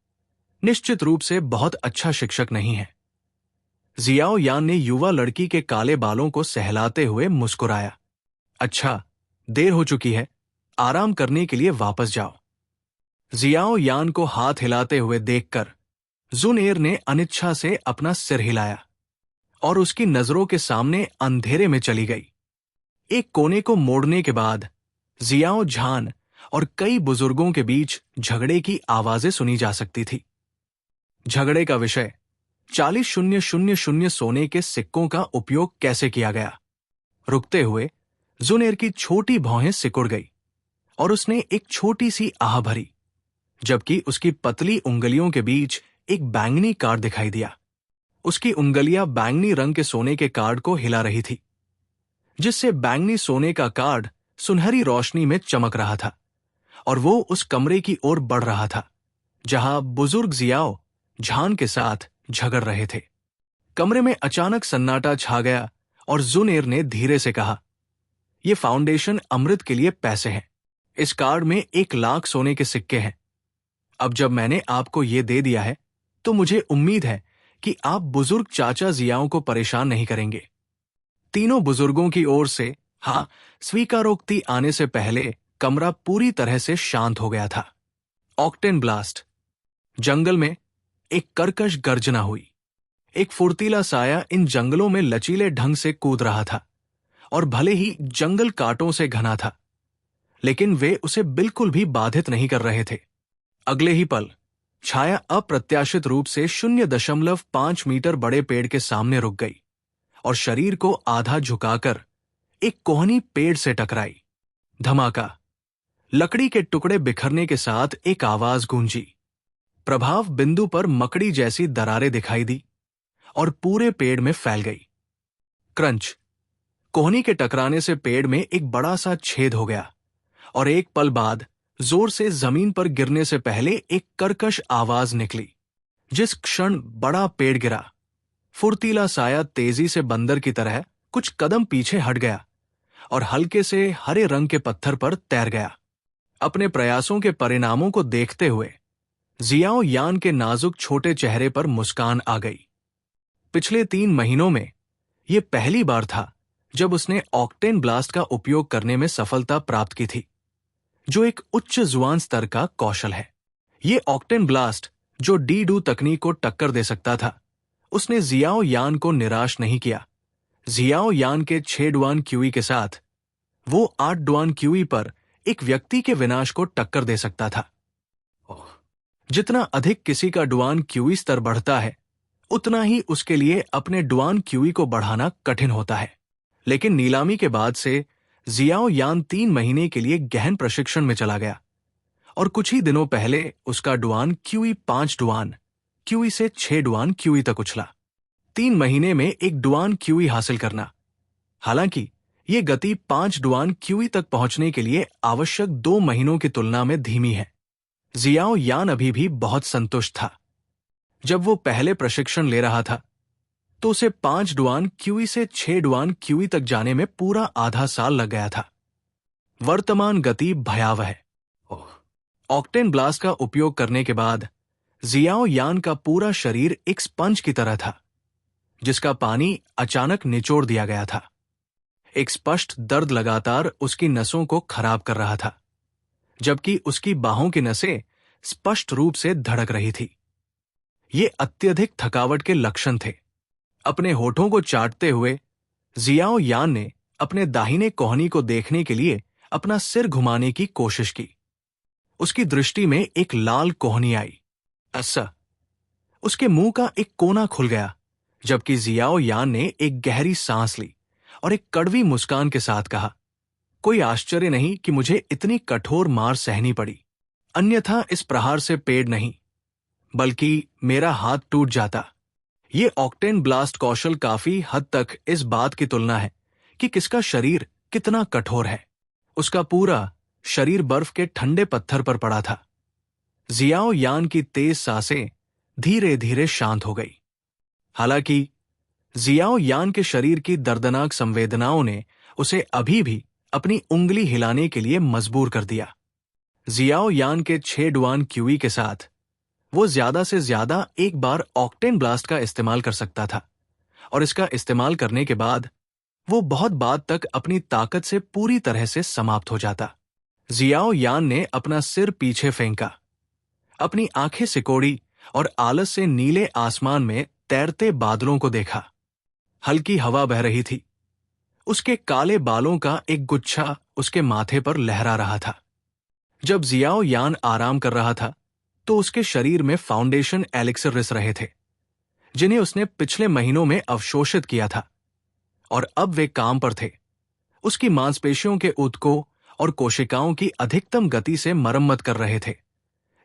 निश्चित रूप से बहुत अच्छा शिक्षक नहीं है। जियाओ यान ने युवा लड़की के काले बालों को सहलाते हुए मुस्कुराया। अच्छा, देर हो चुकी है, आराम करने के लिए वापस जाओ। जियाओ यान को हाथ हिलाते हुए देखकर जुनेर ने अनिच्छा से अपना सिर हिलाया और उसकी नजरों के सामने अंधेरे में चली गई। एक कोने को मोड़ने के बाद जियाओ झान और कई बुजुर्गों के बीच झगड़े की आवाजें सुनी जा सकती थी। झगड़े का विषय 40,000 सोने के सिक्कों का उपयोग कैसे किया गया। रुकते हुए जुनेर की छोटी भौहें सिकुड़ गई और उसने एक छोटी सी आह भरी, जबकि उसकी पतली उंगलियों के बीच एक बैंगनी कार्ड दिखाई दिया। उसकी उंगलियां बैंगनी रंग के सोने के कार्ड को हिला रही थी, जिससे बैंगनी सोने का कार्ड सुनहरी रोशनी में चमक रहा था और वो उस कमरे की ओर बढ़ रहा था जहां बुजुर्ग जियाओ झान के साथ झगड़ रहे थे। कमरे में अचानक सन्नाटा छा गया और जुनेर ने धीरे से कहा, "ये फाउंडेशन अमृत के लिए पैसे हैं। इस कार्ड में 1,00,000 सोने के सिक्के हैं। अब जब मैंने आपको ये दे दिया है तो मुझे उम्मीद है कि आप बुजुर्ग चाचा जियाओं को परेशान नहीं करेंगे।" तीनों बुजुर्गों की ओर से हाँ स्वीकारोक्ति आने से पहले कमरा पूरी तरह से शांत हो गया था। Octane blast. जंगल में एक कर्कश गर्जना हुई। एक फुर्तीला साया इन जंगलों में लचीले ढंग से कूद रहा था और भले ही जंगल कांटों से घना था, लेकिन वे उसे बिल्कुल भी बाधित नहीं कर रहे थे। अगले ही पल छाया अप्रत्याशित रूप से 0.5 मीटर बड़े पेड़ के सामने रुक गई और शरीर को आधा झुकाकर एक कोहनी पेड़ से टकराई। धमाका। लकड़ी के टुकड़े बिखरने के साथ एक आवाज गूंजी। प्रभाव बिंदु पर मकड़ी जैसी दरारें दिखाई दी और पूरे पेड़ में फैल गई। क्रंच। कोहनी के टकराने से पेड़ में एक बड़ा सा छेद हो गया और एक पल बाद जोर से जमीन पर गिरने से पहले एक कर्कश आवाज निकली। जिस क्षण बड़ा पेड़ गिरा, फुर्तीला साया तेजी से बंदर की तरह कुछ कदम पीछे हट गया और हल्के से हरे रंग के पत्थर पर तैर गया। अपने प्रयासों के परिणामों को देखते हुए जियाओ यान के नाजुक छोटे चेहरे पर मुस्कान आ गई। पिछले 3 महीनों में यह पहली बार था जब उसने ऑक्टेन ब्लास्ट का उपयोग करने में सफलता प्राप्त की थी, जो एक उच्च जुआन स्तर का कौशल है। ये ऑक्टेन ब्लास्ट जो डी-डू तकनीक को टक्कर दे सकता था, उसने जियाओ यान को निराश नहीं किया। जियाओ यान के 6 डुआन क्यूई के साथ वो 8 डुआन क्यूई पर एक व्यक्ति के विनाश को टक्कर दे सकता था। जितना अधिक किसी का डुआन क्यूई स्तर बढ़ता है, उतना ही उसके लिए अपने डुआन क्यूई को बढ़ाना कठिन होता है। लेकिन नीलामी के बाद से जियाओ यान 3 महीने के लिए गहन प्रशिक्षण में चला गया और कुछ ही दिनों पहले उसका डुआन क्यूई 5 डुआन क्यूई से 6 डुआन क्यूई तक उछला। 3 महीने में एक डुआन क्यूई हासिल करना, हालांकि ये गति 5 डुआन क्यूई तक पहुंचने के लिए आवश्यक 2 महीनों की तुलना में धीमी है। जियाओ यान अभी भी बहुत संतुष्ट था। जब वो पहले प्रशिक्षण ले रहा था तो उसे 5 डुआन क्यूई से 6 डुआन क्यूई तक जाने में पूरा आधा साल लग गया था। वर्तमान गति भयावह है। ऑक्टेन ब्लास्ट का उपयोग करने के बाद जियाओ यान का पूरा शरीर एक स्पंज की तरह था, जिसका पानी अचानक निचोड़ दिया गया था। एक स्पष्ट दर्द लगातार उसकी नसों को खराब कर रहा था, जबकि उसकी बाहों की नसें स्पष्ट रूप से धड़क रही थी। ये अत्यधिक थकावट के लक्षण थे। अपने होठों को चाटते हुए जियाओ यान ने अपने दाहिने कोहनी को देखने के लिए अपना सिर घुमाने की कोशिश की। उसकी दृष्टि में एक लाल कोहनी आई। अस्सा। उसके मुंह का एक कोना खुल गया, जबकि जियाओ यान ने एक गहरी सांस ली और एक कड़वी मुस्कान के साथ कहा, "कोई आश्चर्य नहीं कि मुझे इतनी कठोर मार सहनी पड़ी, अन्यथा इस प्रहार से पेड़ नहीं बल्कि मेरा हाथ टूट जाता।" ये ऑक्टेन ब्लास्ट कौशल काफी हद तक इस बात की तुलना है कि किसका शरीर कितना कठोर है। उसका पूरा शरीर बर्फ के ठंडे पत्थर पर पड़ा था। जियाओ यान की तेज सांसें धीरे धीरे शांत हो गई। हालांकि जियाओ यान के शरीर की दर्दनाक संवेदनाओं ने उसे अभी भी अपनी उंगली हिलाने के लिए मजबूर कर दिया। जियाओ यान के 6 डुआन क्यूई के साथ वो ज्यादा से ज्यादा एक बार ऑक्टेन ब्लास्ट का इस्तेमाल कर सकता था और इसका इस्तेमाल करने के बाद वो बहुत बाद तक अपनी ताकत से पूरी तरह से समाप्त हो जाता। जियाओ यान ने अपना सिर पीछे फेंका, अपनी आंखें सिकोड़ी और आलस से नीले आसमान में तैरते बादलों को देखा। हल्की हवा बह रही थी। उसके काले बालों का एक गुच्छा उसके माथे पर लहरा रहा था। जब जियाओ यान आराम कर रहा था तो उसके शरीर में फाउंडेशन एलिक्सर रिस रहे थे, जिन्हें उसने पिछले महीनों में अवशोषित किया था, और अब वे काम पर थे। उसकी मांसपेशियों के ऊतकों और कोशिकाओं की अधिकतम गति से मरम्मत कर रहे थे,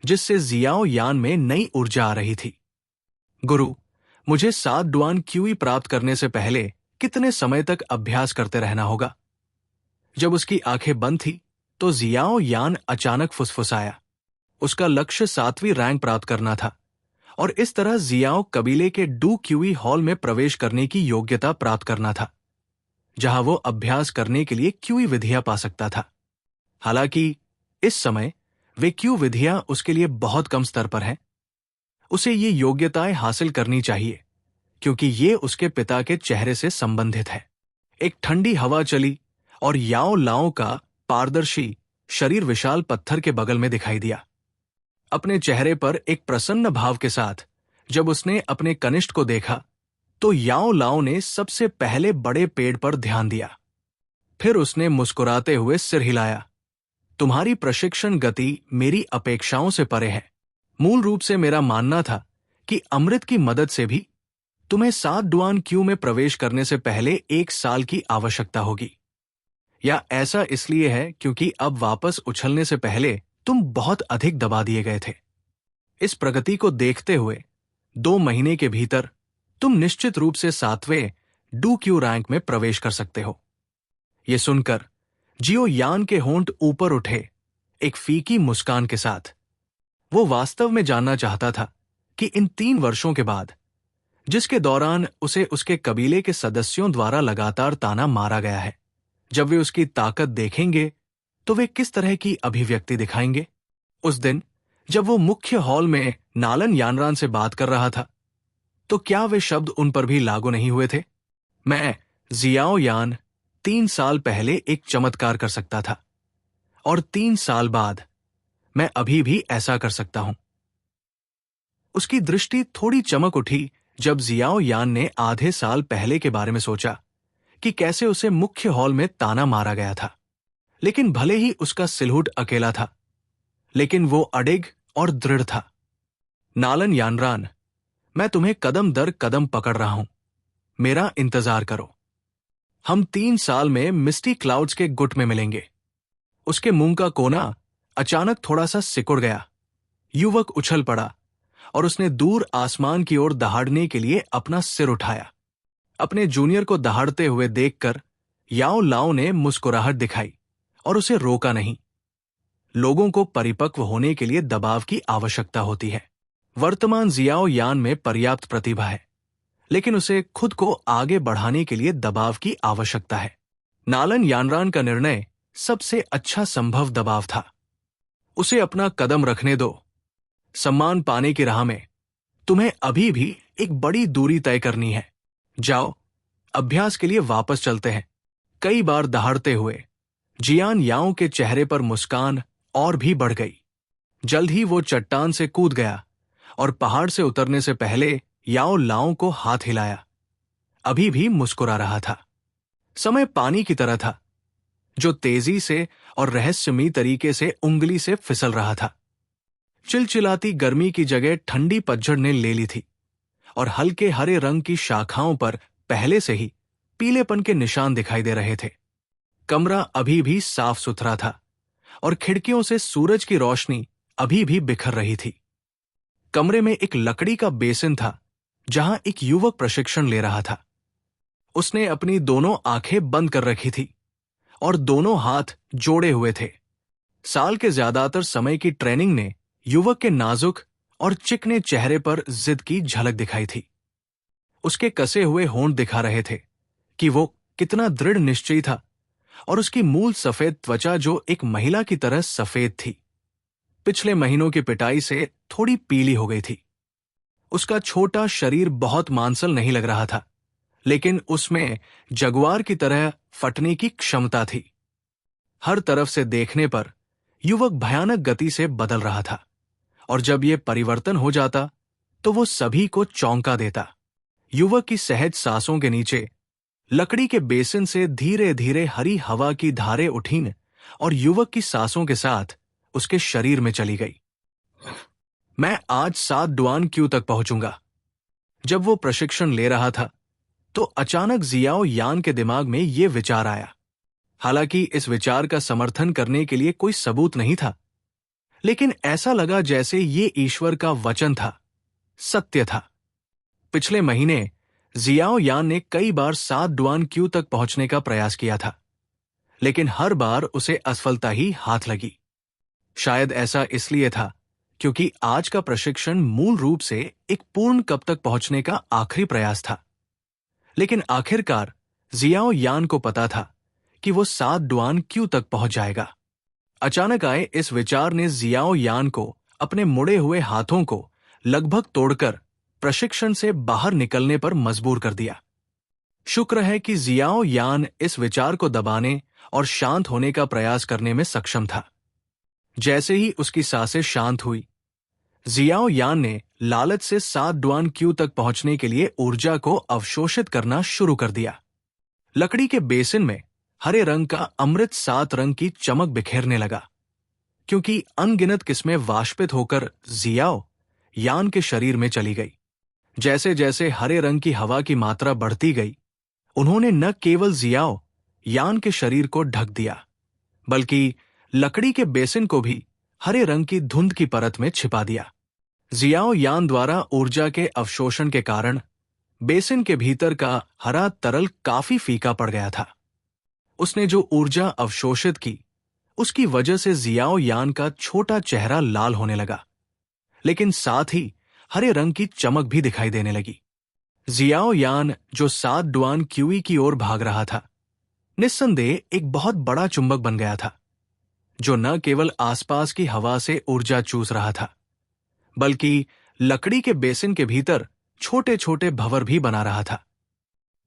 जिससे जियाओ यान में नई ऊर्जा आ रही थी। गुरु, मुझे 7 डुआन क्यूई प्राप्त करने से पहले कितने समय तक अभ्यास करते रहना होगा? जब उसकी आंखें बंद थी तो जियाओ यान अचानक फुसफुसाया। उसका लक्ष्य 7वीं रैंक प्राप्त करना था, और इस तरह जियाओ कबीले के डू क्यूई हॉल में प्रवेश करने की योग्यता प्राप्त करना था, जहां वो अभ्यास करने के लिए क्यूई विधियां पा सकता था। हालांकि इस समय वे क्यू विधियां उसके लिए बहुत कम स्तर पर हैं। उसे ये योग्यताएं हासिल करनी चाहिए, क्योंकि ये उसके पिता के चेहरे से संबंधित है। एक ठंडी हवा चली और याओ लाओ का पारदर्शी शरीर विशाल पत्थर के बगल में दिखाई दिया। अपने चेहरे पर एक प्रसन्न भाव के साथ जब उसने अपने कनिष्ठ को देखा तो याओ लाओ ने सबसे पहले बड़े पेड़ पर ध्यान दिया। फिर उसने मुस्कुराते हुए सिर हिलाया। तुम्हारी प्रशिक्षण गति मेरी अपेक्षाओं से परे है। मूल रूप से मेरा मानना था कि अमृत की मदद से भी तुम्हें 7 डुआन क्यू में प्रवेश करने से पहले 1 साल की आवश्यकता होगी। या ऐसा इसलिए है क्योंकि अब वापस उछलने से पहले तुम बहुत अधिक दबा दिए गए थे। इस प्रगति को देखते हुए 2 महीने के भीतर तुम निश्चित रूप से 7वें डू क्यू रैंक में प्रवेश कर सकते हो। यह सुनकर जियो यान के होंठ ऊपर उठे एक फीकी मुस्कान के साथ। वो वास्तव में जानना चाहता था कि इन 3 वर्षों के बाद, जिसके दौरान उसे उसके कबीले के सदस्यों द्वारा लगातार ताना मारा गया है, जब वे उसकी ताकत देखेंगे तो वे किस तरह की अभिव्यक्ति दिखाएंगे। उस दिन जब वो मुख्य हॉल में नालन यानरान से बात कर रहा था, तो क्या वे शब्द उन पर भी लागू नहीं हुए थे? मैं जियाओ यान 3 साल पहले एक चमत्कार कर सकता था, और 3 साल बाद मैं अभी भी ऐसा कर सकता हूं। उसकी दृष्टि थोड़ी चमक उठी जब जियाओ यान ने आधे साल पहले के बारे में सोचा कि कैसे उसे मुख्य हॉल में ताना मारा गया था। लेकिन भले ही उसका सिलहुट अकेला था, लेकिन वो अडिग और दृढ़ था। नालन यानरान, मैं तुम्हें कदम दर कदम पकड़ रहा हूं। मेरा इंतजार करो। हम 3 साल में मिस्टी क्लाउड्स के गुट में मिलेंगे। उसके मुंह का कोना अचानक थोड़ा सा सिकुड़ गया। युवक उछल पड़ा और उसने दूर आसमान की ओर दहाड़ने के लिए अपना सिर उठाया। अपने जूनियर को दहाड़ते हुए देखकर याओ लाओ ने मुस्कुराहट दिखाई और उसे रोका नहीं। लोगों को परिपक्व होने के लिए दबाव की आवश्यकता होती है। वर्तमान जियाओ यान में पर्याप्त प्रतिभा है, लेकिन उसे खुद को आगे बढ़ाने के लिए दबाव की आवश्यकता है। नालन यानरान का निर्णय सबसे अच्छा संभव दबाव था। उसे अपना कदम रखने दो। सम्मान पाने की राह में तुम्हें अभी भी एक बड़ी दूरी तय करनी है। जाओ, अभ्यास के लिए वापस चलते हैं। कई बार दहाड़ते हुए जियान याओ के चेहरे पर मुस्कान और भी बढ़ गई। जल्द ही वो चट्टान से कूद गया और पहाड़ से उतरने से पहले याओ लाओ को हाथ हिलाया। अभी भी मुस्कुरा रहा था। समय पानी की तरह था, जो तेजी से और रहस्यमयी तरीके से उंगली से फिसल रहा था। चिलचिलाती गर्मी की जगह ठंडी पतझड़ ने ले ली थी, और हल्के हरे रंग की शाखाओं पर पहले से ही पीलेपन के निशान दिखाई दे रहे थे। कमरा अभी भी साफ सुथरा था, और खिड़कियों से सूरज की रोशनी अभी भी बिखर रही थी। कमरे में एक लकड़ी का बेसिन था, जहां एक युवक प्रशिक्षण ले रहा था। उसने अपनी दोनों आंखें बंद कर रखी थी और दोनों हाथ जोड़े हुए थे। साल के ज्यादातर समय की ट्रेनिंग ने युवक के नाजुक और चिकने चेहरे पर जिद की झलक दिखाई थी। उसके कसे हुए होंठ दिखा रहे थे कि वो कितना दृढ़ निश्चयी था, और उसकी मूल सफेद त्वचा जो एक महिला की तरह सफेद थी, पिछले महीनों की पिटाई से थोड़ी पीली हो गई थी। उसका छोटा शरीर बहुत मांसल नहीं लग रहा था, लेकिन उसमें जगुआर की तरह फटने की क्षमता थी। हर तरफ से देखने पर युवक भयानक गति से बदल रहा था, और जब यह परिवर्तन हो जाता तो वो सभी को चौंका देता। युवक की सहज सांसों के नीचे लकड़ी के बेसिन से धीरे धीरे हरी हवा की धारें उठीं और युवक की सांसों के साथ उसके शरीर में चली गई। मैं आज 7 डुआन क्यू तक पहुंचूंगा। जब वो प्रशिक्षण ले रहा था तो अचानक जियाओ यान के दिमाग में ये विचार आया। हालांकि इस विचार का समर्थन करने के लिए कोई सबूत नहीं था, लेकिन ऐसा लगा जैसे ये ईश्वर का वचन था, सत्य था। पिछले महीने जियाओ यान ने कई बार 7 डुआन क्यू तक पहुंचने का प्रयास किया था, लेकिन हर बार उसे असफलता ही हाथ लगी। शायद ऐसा इसलिए था क्योंकि आज का प्रशिक्षण मूल रूप से एक पूर्ण कप तक पहुंचने का आखिरी प्रयास था। लेकिन आखिरकार जियाओ यान को पता था कि वो 7 डुआन क्यू तक पहुंच जाएगा। अचानक आए इस विचार ने जियाओ यान को अपने मुड़े हुए हाथों को लगभग तोड़कर प्रशिक्षण से बाहर निकलने पर मजबूर कर दिया। शुक्र है कि जियाओ यान इस विचार को दबाने और शांत होने का प्रयास करने में सक्षम था। जैसे ही उसकी सांसें शांत हुई, जियाओ यान ने लालच से 7 डुआन क्यू तक पहुंचने के लिए ऊर्जा को अवशोषित करना शुरू कर दिया। लकड़ी के बेसिन में हरे रंग का अमृत 7 रंग की चमक बिखेरने लगा, क्योंकि अनगिनत किस्में वाष्पित होकर जियाओ यान के शरीर में चली गई। जैसे जैसे हरे रंग की हवा की मात्रा बढ़ती गई, उन्होंने न केवल जियाओ यान के शरीर को ढक दिया, बल्कि लकड़ी के बेसिन को भी हरे रंग की धुंध की परत में छिपा दिया। जियाओ यान द्वारा ऊर्जा के अवशोषण के कारण बेसिन के भीतर का हरा तरल काफी फीका पड़ गया था। उसने जो ऊर्जा अवशोषित की, उसकी वजह से जियाओ यान का छोटा चेहरा लाल होने लगा, लेकिन साथ ही हरे रंग की चमक भी दिखाई देने लगी। जियाओ यान जो 7 डुआन क्यूई की ओर भाग रहा था, निस्संदेह एक बहुत बड़ा चुंबक बन गया था, जो न केवल आसपास की हवा से ऊर्जा चूस रहा था, बल्कि लकड़ी के बेसिन के भीतर छोटे छोटे भंवर भी बना रहा था।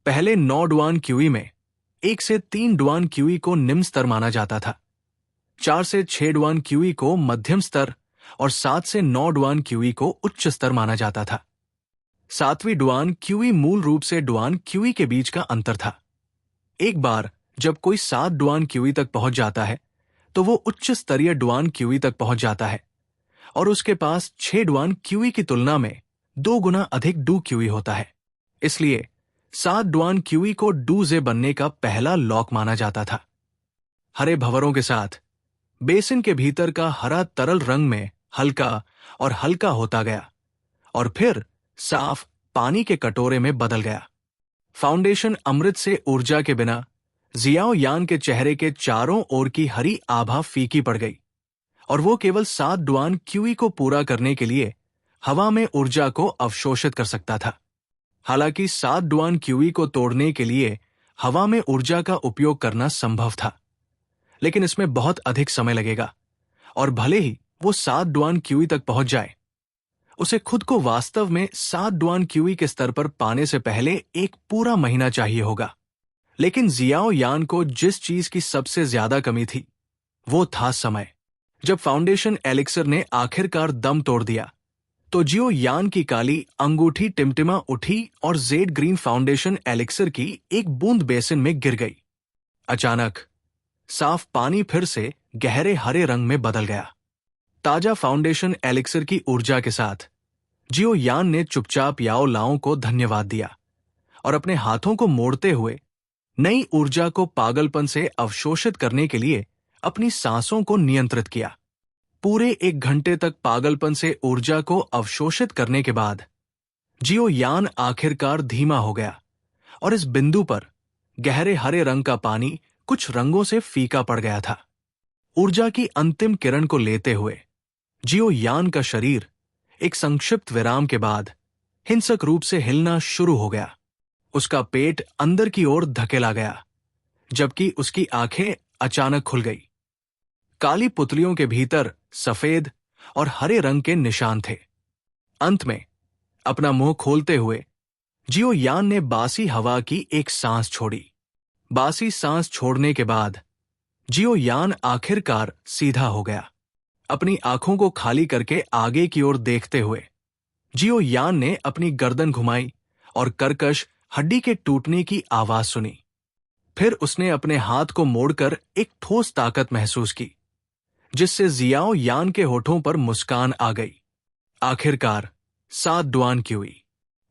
पहले 9 डुआन क्यूई में 1 से 3 डुआन क्यूई को निम्न स्तर माना जाता था, 4 से 6 डुआन क्यूई को मध्यम स्तर और 7 से 9 डुआन क्यूई को उच्च स्तर माना जाता था। 7वीं डुआन क्यूई मूल रूप से डुआन क्यूई के बीच का अंतर था। एक बार जब कोई 7 डुआन क्यूई तक पहुंच जाता है तो वो उच्च स्तरीय डुआन क्यूई तक पहुंच जाता है और उसके पास 6 डुआन क्यूई की तुलना में 2 गुना अधिक डू क्यूई होता है। इसलिए 7 डुआन क्यूई को डूजे बनने का पहला लॉक माना जाता था। हरे भंवरों के साथ बेसिन के भीतर का हरा तरल रंग में हल्का और हल्का होता गया और फिर साफ पानी के कटोरे में बदल गया। फाउंडेशन अमृत से ऊर्जा के बिना जियाओ यान के चेहरे के चारों ओर की हरी आभा फीकी पड़ गई और वो केवल 7 डुआन क्यूई को पूरा करने के लिए हवा में ऊर्जा को अवशोषित कर सकता था। हालांकि 7 डुआन क्यूई को तोड़ने के लिए हवा में ऊर्जा का उपयोग करना संभव था, लेकिन इसमें बहुत अधिक समय लगेगा और भले ही वो 7 डुआन क्यूई तक पहुंच जाए, उसे खुद को वास्तव में 7 डुआन क्यूई के स्तर पर पाने से पहले एक पूरा महीना चाहिए होगा। लेकिन जियाओ यान को जिस चीज की सबसे ज्यादा कमी थी, वो था समय। जब फाउंडेशन एलिक्सर ने आखिरकार दम तोड़ दिया, तो जियो यान की काली अंगूठी टिमटिमा उठी और जेड ग्रीन फाउंडेशन एलिक्सर की एक बूंद बेसिन में गिर गई। अचानक साफ पानी फिर से गहरे हरे रंग में बदल गया। ताजा फाउंडेशन एलिक्सर की ऊर्जा के साथ जियो यान ने चुपचाप याओ लाओ को धन्यवाद दिया और अपने हाथों को मोड़ते हुए नई ऊर्जा को पागलपन से अवशोषित करने के लिए अपनी सांसों को नियंत्रित किया। पूरे 1 घंटे तक पागलपन से ऊर्जा को अवशोषित करने के बाद जियो यान आखिरकार धीमा हो गया और इस बिंदु पर गहरे हरे रंग का पानी कुछ रंगों से फीका पड़ गया था। ऊर्जा की अंतिम किरण को लेते हुए जियो यान का शरीर एक संक्षिप्त विराम के बाद हिंसक रूप से हिलना शुरू हो गया। उसका पेट अंदर की ओर धकेला गया, जबकि उसकी आंखें अचानक खुल गई। काली पुतलियों के भीतर सफेद और हरे रंग के निशान थे। अंत में अपना मुंह खोलते हुए जियो यान ने बासी हवा की एक सांस छोड़ी। बासी सांस छोड़ने के बाद जियो यान आखिरकार सीधा हो गया। अपनी आंखों को खाली करके आगे की ओर देखते हुए जियो यान ने अपनी गर्दन घुमाई और कर्कश हड्डी के टूटने की आवाज सुनी। फिर उसने अपने हाथ को मोड़कर एक ठोस ताकत महसूस की, जिससे जियाओ यान के होठों पर मुस्कान आ गई। आखिरकार सात डुआन क्यूई।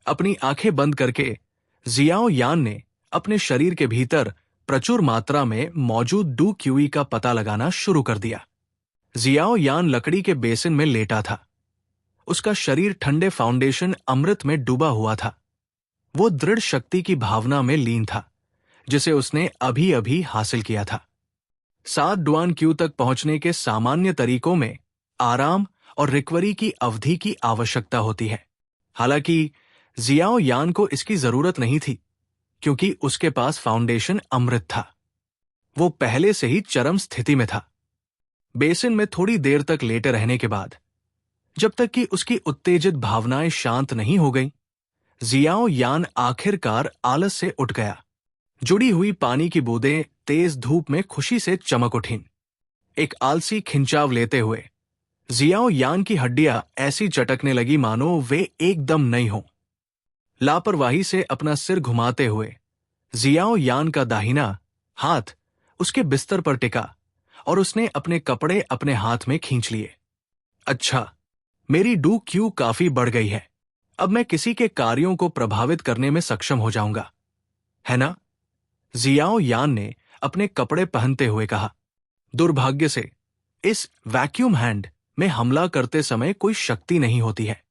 अपनी आंखें बंद करके जियाओ यान ने अपने शरीर के भीतर प्रचुर मात्रा में मौजूद डू क्यूई का पता लगाना शुरू कर दिया। जियाओ यान लकड़ी के बेसिन में लेटा था। उसका शरीर ठंडे फाउंडेशन अमृत में डूबा हुआ था। वो दृढ़ शक्ति की भावना में लीन था, जिसे उसने अभी अभी हासिल किया था। 7 डुआन क्यू तक पहुंचने के सामान्य तरीकों में आराम और रिकवरी की अवधि की आवश्यकता होती है। हालांकि जियाओ यान को इसकी जरूरत नहीं थी, क्योंकि उसके पास फाउंडेशन अमृत था। वो पहले से ही चरम स्थिति में था। बेसिन में थोड़ी देर तक लेटे रहने के बाद, जब तक कि उसकी उत्तेजित भावनाएं शांत नहीं हो गईं, जियाओ यान आखिरकार आलस से उठ गया। जुड़ी हुई पानी की बूंदें तेज धूप में खुशी से चमक उठीं। एक आलसी खिंचाव लेते हुए जियाओ यान की हड्डियां ऐसी चटकने लगी मानो वे एकदम नई हों। लापरवाही से अपना सिर घुमाते हुए जियाओ यान का दाहिना हाथ उसके बिस्तर पर टिका और उसने अपने कपड़े अपने हाथ में खींच लिए। अच्छा, मेरी डू क्यू काफी बढ़ गई है। अब मैं किसी के कार्यों को प्रभावित करने में सक्षम हो जाऊंगा, है ना? जियाओ यान ने अपने कपड़े पहनते हुए कहा। दुर्भाग्य से इस वैक्यूम हैंड में हमला करते समय कोई शक्ति नहीं होती है।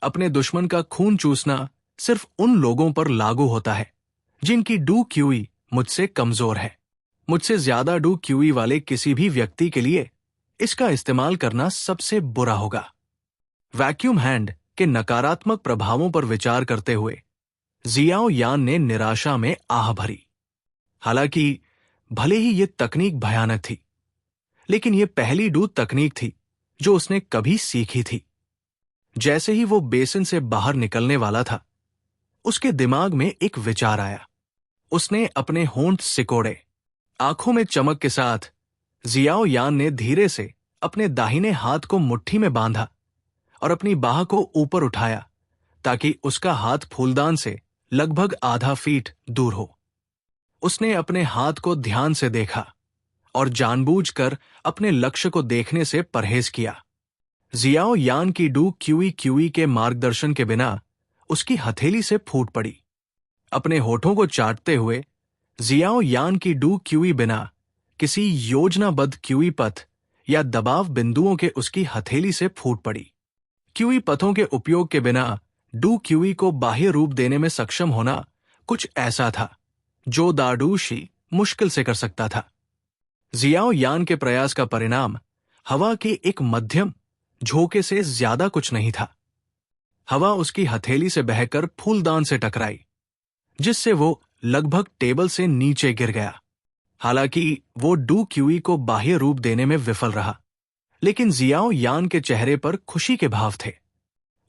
अपने दुश्मन का खून चूसना सिर्फ उन लोगों पर लागू होता है जिनकी डू क्यूई मुझसे कमजोर है। मुझसे ज्यादा डू क्यूई वाले किसी भी व्यक्ति के लिए इसका इस्तेमाल करना सबसे बुरा होगा। वैक्यूम हैंड के नकारात्मक प्रभावों पर विचार करते हुए जियाओ यान ने निराशा में आह भरी। हालांकि भले ही यह तकनीक भयानक थी, लेकिन यह पहली डू तकनीक थी जो उसने कभी सीखी थी। जैसे ही वो बेसिन से बाहर निकलने वाला था, उसके दिमाग में एक विचार आया। उसने अपने होंठ सिकोड़े। आंखों में चमक के साथ जियाओ यान ने धीरे से अपने दाहिने हाथ को मुट्ठी में बांधा और अपनी बाह को ऊपर उठाया ताकि उसका हाथ फूलदान से लगभग आधा फीट दूर हो। उसने अपने हाथ को ध्यान से देखा और जानबूझकर अपने लक्ष्य को देखने से परहेज किया। जियाओ यान की डू क्यूई क्यूई के मार्गदर्शन के बिना उसकी हथेली से फूट पड़ी। अपने होठों को चाटते हुए जियाओ यान की डू क्यूई बिना किसी योजनाबद्ध क्यूई पथ या दबाव बिंदुओं के उसकी हथेली से फूट पड़ी। क्यूई पथों के उपयोग के बिना डू क्यूई को बाह्य रूप देने में सक्षम होना कुछ ऐसा था जो दाडूशी मुश्किल से कर सकता था। जियाओ यान के प्रयास का परिणाम हवा के एक मध्यम झोंके से ज्यादा कुछ नहीं था। हवा उसकी हथेली से बहकर फूलदान से टकराई, जिससे वो लगभग टेबल से नीचे गिर गया। हालांकि वो डू क्यूई को बाह्य रूप देने में विफल रहा, लेकिन जियाओ यान के चेहरे पर खुशी के भाव थे।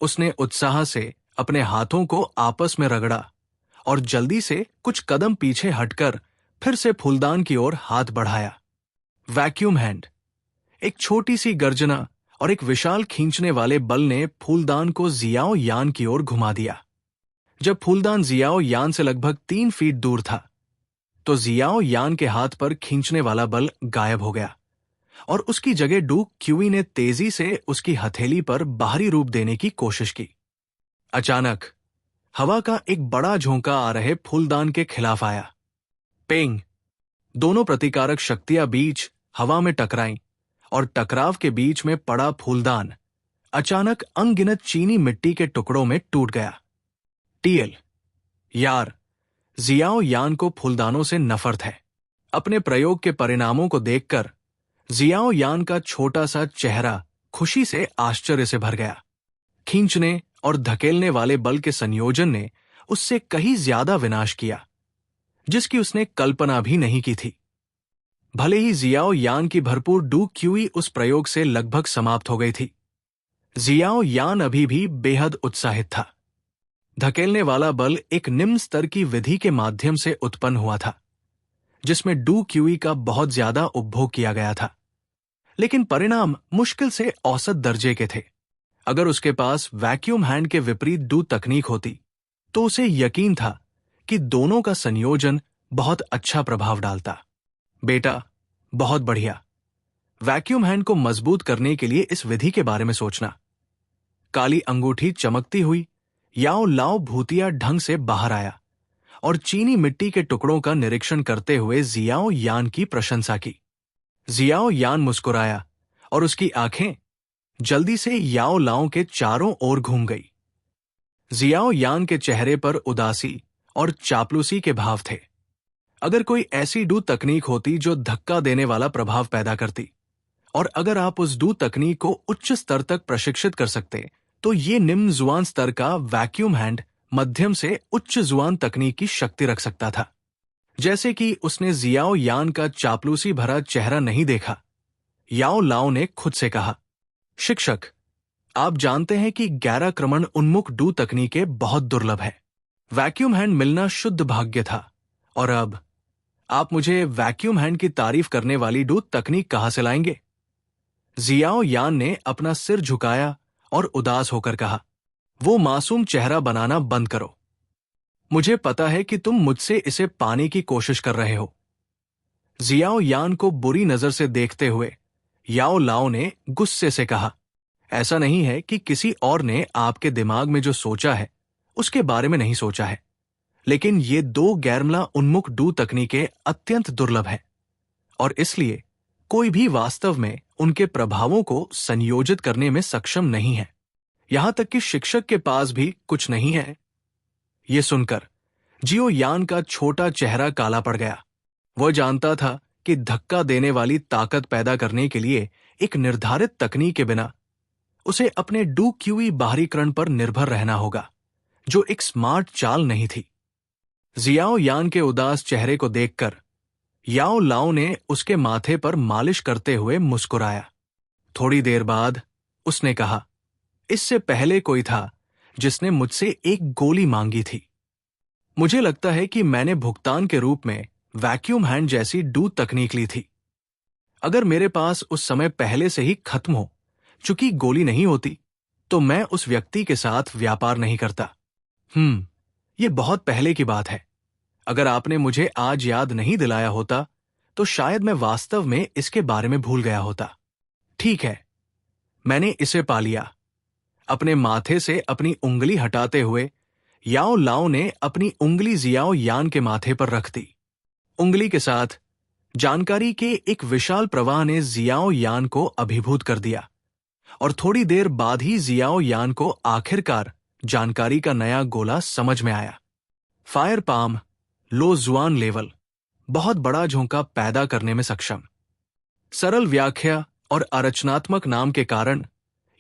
उसने उत्साह से अपने हाथों को आपस में रगड़ा और जल्दी से कुछ कदम पीछे हटकर फिर से फूलदान की ओर हाथ बढ़ाया। वैक्यूम हैंड, एक छोटी सी गर्जना और एक विशाल खींचने वाले बल ने फूलदान को जियाओ यान की ओर घुमा दिया। जब फूलदान जियाओ यान से लगभग 3 फीट दूर था, तो जियाओ यान के हाथ पर खींचने वाला बल गायब हो गया और उसकी जगह डू क्यूई ने तेजी से उसकी हथेली पर बाहरी रूप देने की कोशिश की। अचानक हवा का एक बड़ा झोंका आ रहे फूलदान के खिलाफ आया। पेंग! दोनों प्रतिकारक शक्तियां बीच हवा में टकराईं और टकराव के बीच में पड़ा फूलदान अचानक अनगिनत चीनी मिट्टी के टुकड़ों में टूट गया। टीएल, यार, जियाओ यान को फूलदानों से नफरत है। अपने प्रयोग के परिणामों को देखकर जियाओ यान का छोटा सा चेहरा खुशी से आश्चर्य से भर गया। खींचने और धकेलने वाले बल के संयोजन ने उससे कहीं ज्यादा विनाश किया, जिसकी उसने कल्पना भी नहीं की थी। भले ही जियाओ यान की भरपूर डू क्यूई उस प्रयोग से लगभग समाप्त हो गई थी, जियाओ यान अभी भी बेहद उत्साहित था। धकेलने वाला बल एक निम्न स्तर की विधि के माध्यम से उत्पन्न हुआ था, जिसमें डू क्यूई का बहुत ज्यादा उपभोग किया गया था, लेकिन परिणाम मुश्किल से औसत दर्जे के थे। अगर उसके पास वैक्यूम हैंड के विपरीत डू तकनीक होती तो उसे यकीन था कि दोनों का संयोजन बहुत अच्छा प्रभाव डालता। बेटा, बहुत बढ़िया। वैक्यूम हैंड को मजबूत करने के लिए इस विधि के बारे में सोचना। काली अंगूठी चमकती हुई याओ लाओ भूतिया ढंग से बाहर आया और चीनी मिट्टी के टुकड़ों का निरीक्षण करते हुए जियाओ यान की प्रशंसा की। जियाओ यान मुस्कुराया और उसकी आंखें जल्दी से याओ लाओ के चारों ओर घूम गई। जियाओ यान के चेहरे पर उदासी और चापलूसी के भाव थे। अगर कोई ऐसी डू तकनीक होती जो धक्का देने वाला प्रभाव पैदा करती, और अगर आप उस डू तकनीक को उच्च स्तर तक प्रशिक्षित कर सकते, तो ये निम्न जुआन स्तर का वैक्यूम हैंड मध्यम से उच्च जुआन तकनीक की शक्ति रख सकता था। जैसे कि उसने जियाओ यान का चापलूसी भरा चेहरा नहीं देखा, याओ लाओ ने खुद से कहा, शिक्षक, आप जानते हैं कि 11 क्रमण उन्मुख डू तकनीकें बहुत दुर्लभ है। वैक्यूम हैंड मिलना शुद्ध भाग्य था, और अब आप मुझे वैक्यूम हैंड की तारीफ करने वाली डू तकनीक कहां से लाएंगे? जियाओ यान ने अपना सिर झुकाया और उदास होकर कहा, वो मासूम चेहरा बनाना बंद करो। मुझे पता है कि तुम मुझसे इसे पाने की कोशिश कर रहे हो। जियाओ यान को बुरी नजर से देखते हुए याओ लाओ ने गुस्से से कहा, ऐसा नहीं है कि किसी और ने आपके दिमाग में जो सोचा है उसके बारे में नहीं सोचा है, लेकिन ये 2 गैरमला उन्मुख डू तकनीकें अत्यंत दुर्लभ हैं, और इसलिए कोई भी वास्तव में उनके प्रभावों को संयोजित करने में सक्षम नहीं है। यहां तक कि शिक्षक के पास भी कुछ नहीं है। यह सुनकर जियो यान का छोटा चेहरा काला पड़ गया। वह जानता था कि धक्का देने वाली ताकत पैदा करने के लिए एक निर्धारित तकनीक के बिना उसे अपने डू क्यूई बाहरीकरण पर निर्भर रहना होगा, जो एक स्मार्ट चाल नहीं थी। जियाओ यान के उदास चेहरे को देखकर याओ लाओ ने उसके माथे पर मालिश करते हुए मुस्कुराया। थोड़ी देर बाद उसने कहा, इससे पहले कोई था जिसने मुझसे एक गोली मांगी थी। मुझे लगता है कि मैंने भुगतान के रूप में वैक्यूम हैंड जैसी डू तकनीक ली थी। अगर मेरे पास उस समय पहले से ही खत्म हो चुकी गोली नहीं होती, तो मैं उस व्यक्ति के साथ व्यापार नहीं करता। ये बहुत पहले की बात है। अगर आपने मुझे आज याद नहीं दिलाया होता, तो शायद मैं वास्तव में इसके बारे में भूल गया होता। ठीक है, मैंने इसे पा लिया। अपने माथे से अपनी उंगली हटाते हुए याओ लाओ ने अपनी उंगली जियाओ यान के माथे पर रख दी। उंगली के साथ जानकारी के एक विशाल प्रवाह ने जियाओ यान को अभिभूत कर दिया, और थोड़ी देर बाद ही जियाओ यान को आखिरकार जानकारी का नया गोला समझ में आया। फायर पाम लो जुआन लेवल, बहुत बड़ा झोंका पैदा करने में सक्षम। सरल व्याख्या और अरचनात्मक नाम के कारण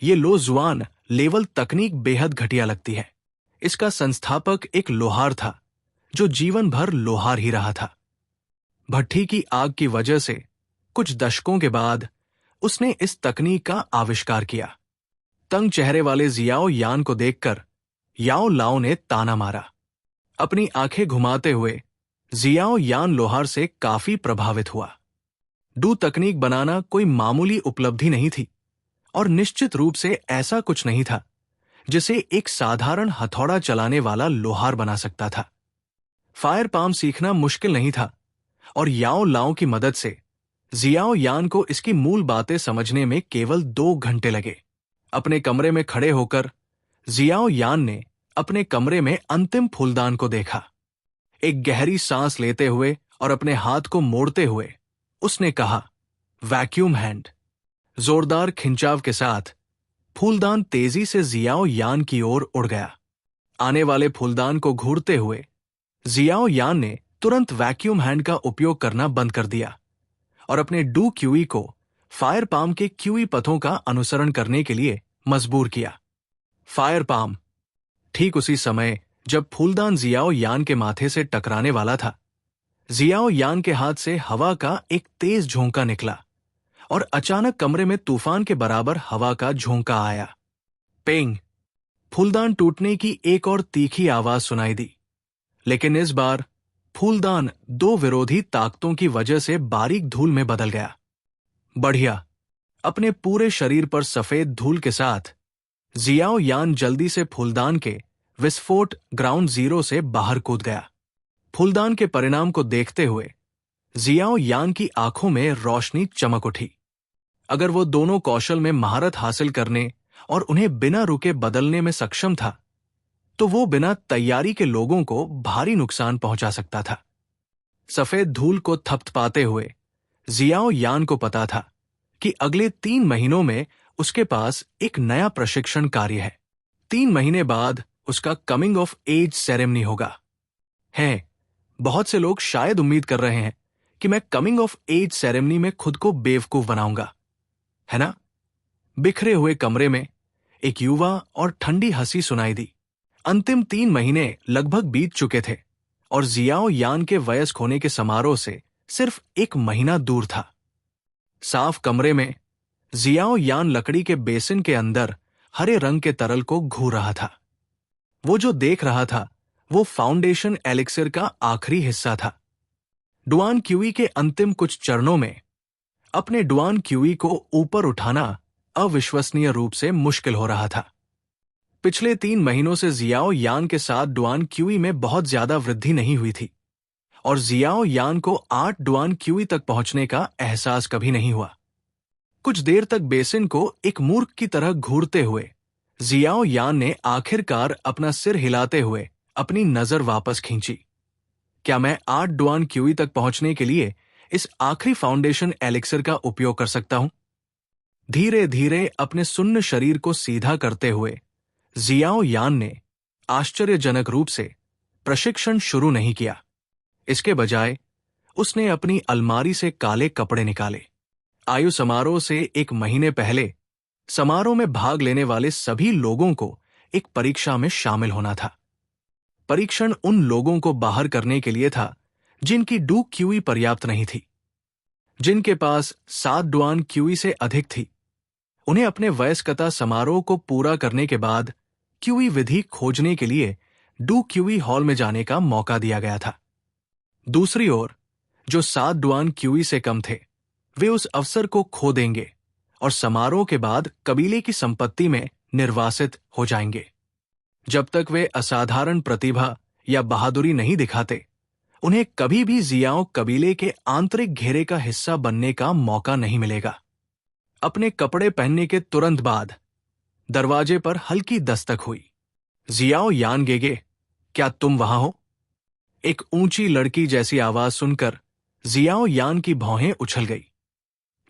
ये लो जुआन लेवल तकनीक बेहद घटिया लगती है। इसका संस्थापक एक लोहार था जो जीवन भर लोहार ही रहा था। भट्ठी की आग की वजह से कुछ दशकों के बाद उसने इस तकनीक का आविष्कार किया। तंग चेहरे वाले जियाओ यान को देखकर याओ लाओ ने ताना मारा। अपनी आंखें घुमाते हुए जियाओ यान लोहार से काफी प्रभावित हुआ। डू तकनीक बनाना कोई मामूली उपलब्धि नहीं थी, और निश्चित रूप से ऐसा कुछ नहीं था जिसे एक साधारण हथौड़ा चलाने वाला लोहार बना सकता था। फायर पाम सीखना मुश्किल नहीं था, और याओ लाओ की मदद से जियाओ यान को इसकी मूल बातें समझने में केवल 2 घंटे लगे। अपने कमरे में खड़े होकर जियाओ यान ने अपने कमरे में अंतिम फूलदान को देखा। एक गहरी सांस लेते हुए और अपने हाथ को मोड़ते हुए उसने कहा, वैक्यूम हैंड। जोरदार खिंचाव के साथ फूलदान तेजी से जियाओ यान की ओर उड़ गया। आने वाले फूलदान को घूरते हुए जियाओ यान ने तुरंत वैक्यूम हैंड का उपयोग करना बंद कर दिया और अपने डू क्यूई को फायर पाम के क्यूई पथों का अनुसरण करने के लिए मजबूर किया। Fire palm. ठीक उसी समय जब फूलदान जियाओ यान के माथे से टकराने वाला था, जियाओ यान के हाथ से हवा का एक तेज झोंका निकला और अचानक कमरे में तूफान के बराबर हवा का झोंका आया। पेंग। फूलदान टूटने की एक और तीखी आवाज सुनाई दी, लेकिन इस बार फूलदान 2 विरोधी ताकतों की वजह से बारीक धूल में बदल गया। बढ़िया। अपने पूरे शरीर पर सफेद धूल के साथ जियाओ यान जल्दी से फूलदान के विस्फोट ग्राउंड जीरो से बाहर कूद गया। फूलदान के परिणाम को देखते हुए जियाओ यान की आंखों में रोशनी चमक उठी। अगर वो दोनों कौशल में महारत हासिल करने और उन्हें बिना रुके बदलने में सक्षम था, तो वो बिना तैयारी के लोगों को भारी नुकसान पहुंचा सकता था। सफेद धूल को थपथपाते हुए जियाओ यान को पता था कि अगले 3 महीनों में उसके पास एक नया प्रशिक्षण कार्य है। 3 महीने बाद उसका कमिंग ऑफ एज सेरेमनी होगा। बहुत से लोग शायद उम्मीद कर रहे हैं कि मैं कमिंग ऑफ एज सेरेमनी में खुद को बेवकूफ बनाऊंगा, है ना? बिखरे हुए कमरे में एक युवा और ठंडी हंसी सुनाई दी। अंतिम 3 महीने लगभग बीत चुके थे और जियाओ यान के वयस्क होने के समारोह से सिर्फ 1 महीना दूर था। साफ कमरे में जियाओ यान लकड़ी के बेसिन के अंदर हरे रंग के तरल को घूर रहा था। वो जो देख रहा था वो फाउंडेशन एलिक्सिर का आखिरी हिस्सा था। डुआन क्यूई के अंतिम कुछ चरणों में अपने डुआन क्यूई को ऊपर उठाना अविश्वसनीय रूप से मुश्किल हो रहा था। पिछले 3 महीनों से जियाओ यान के साथ डुआन क्यूई में बहुत ज्यादा वृद्धि नहीं हुई थी और जियाओ यान को 8 डुआन क्यूई तक पहुंचने का एहसास कभी नहीं हुआ। कुछ देर तक बेसिन को एक मूर्ख की तरह घूरते हुए जियाओ यान ने आखिरकार अपना सिर हिलाते हुए अपनी नजर वापस खींची। क्या मैं 8 डुआन क्यूई तक पहुंचने के लिए इस आखिरी फाउंडेशन एलिक्सिर का उपयोग कर सकता हूं? धीरे धीरे अपने सुन्न शरीर को सीधा करते हुए जियाओ यान ने आश्चर्यजनक रूप से प्रशिक्षण शुरू नहीं किया। इसके बजाय उसने अपनी अलमारी से काले कपड़े निकाले। आयु समारोह से 1 महीने पहले समारोह में भाग लेने वाले सभी लोगों को एक परीक्षा में शामिल होना था। परीक्षण उन लोगों को बाहर करने के लिए था जिनकी डू क्यूई पर्याप्त नहीं थी। जिनके पास 7 डुआन क्यूई से अधिक थी, उन्हें अपने वयस्कता समारोह को पूरा करने के बाद क्यूई विधि खोजने के लिए डू क्यूई हॉल में जाने का मौका दिया गया था। दूसरी ओर जो 7 डुआन क्यूई से कम थे, वे उस अवसर को खो देंगे और समारोह के बाद कबीले की संपत्ति में निर्वासित हो जाएंगे। जब तक वे असाधारण प्रतिभा या बहादुरी नहीं दिखाते, उन्हें कभी भी जियाओ कबीले के आंतरिक घेरे का हिस्सा बनने का मौका नहीं मिलेगा। अपने कपड़े पहनने के तुरंत बाद दरवाजे पर हल्की दस्तक हुई। जियाओ यानगेगे, क्या तुम वहां हो? एक ऊंची लड़की जैसी आवाज सुनकर जियाओ यान की भौहें उछल गई,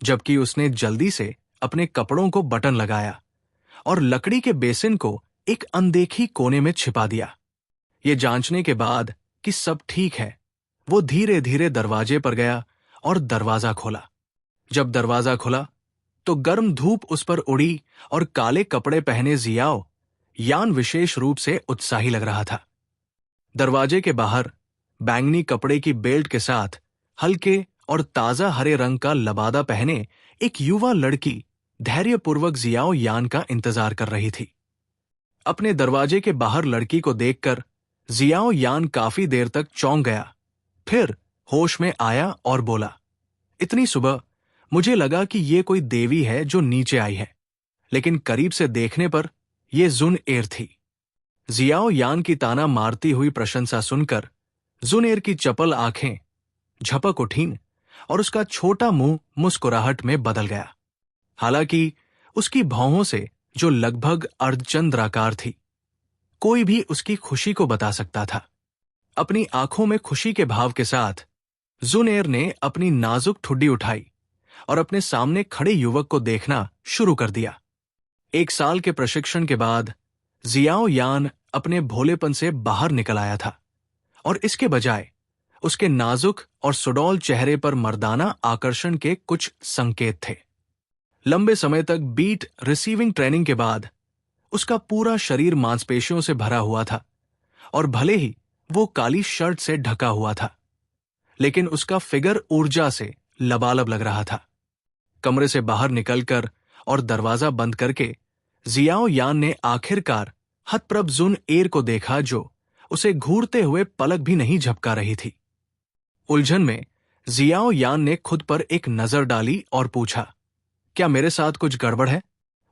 जबकि उसने जल्दी से अपने कपड़ों को बटन लगाया और लकड़ी के बेसिन को एक अनदेखी कोने में छिपा दिया। ये जांचने के बाद कि सब ठीक है, वो धीरे धीरे दरवाजे पर गया और दरवाजा खोला। जब दरवाजा खुला तो गर्म धूप उस पर उड़ी और काले कपड़े पहने जियाओ यान विशेष रूप से उत्साही लग रहा था। दरवाजे के बाहर बैंगनी कपड़े की बेल्ट के साथ हल्के और ताजा हरे रंग का लबादा पहने एक युवा लड़की धैर्यपूर्वक जियाओ यान का इंतजार कर रही थी। अपने दरवाजे के बाहर लड़की को देखकर जियाओ यान काफी देर तक चौंक गया, फिर होश में आया और बोला, इतनी सुबह मुझे लगा कि ये कोई देवी है जो नीचे आई है, लेकिन करीब से देखने पर यह जुन एर थी। जियाओ यान की ताना मारती हुई प्रशंसा सुनकर जुन एर की चपल आंखें झपक उठीं और उसका छोटा मुंह मुस्कुराहट में बदल गया। हालांकि उसकी भौहों से, जो लगभग अर्धचंद्राकार थी, कोई भी उसकी खुशी को बता सकता था। अपनी आंखों में खुशी के भाव के साथ जुन एर ने अपनी नाजुक ठुड्डी उठाई और अपने सामने खड़े युवक को देखना शुरू कर दिया। 1 साल के प्रशिक्षण के बाद जियाओ यान अपने भोलेपन से बाहर निकल आया था और इसके बजाय उसके नाजुक और सुडौल चेहरे पर मर्दाना आकर्षण के कुछ संकेत थे। लंबे समय तक बीट रिसीविंग ट्रेनिंग के बाद उसका पूरा शरीर मांसपेशियों से भरा हुआ था और भले ही वो काली शर्ट से ढका हुआ था, लेकिन उसका फिगर ऊर्जा से लबालब लग रहा था। कमरे से बाहर निकलकर और दरवाजा बंद करके जियाओ यान ने आखिरकार हतप्रभ जुन एर को देखा, जो उसे घूरते हुए पलक भी नहीं झपका रही थी। उलझन में जियाओ यान ने खुद पर एक नजर डाली और पूछा, क्या मेरे साथ कुछ गड़बड़ है?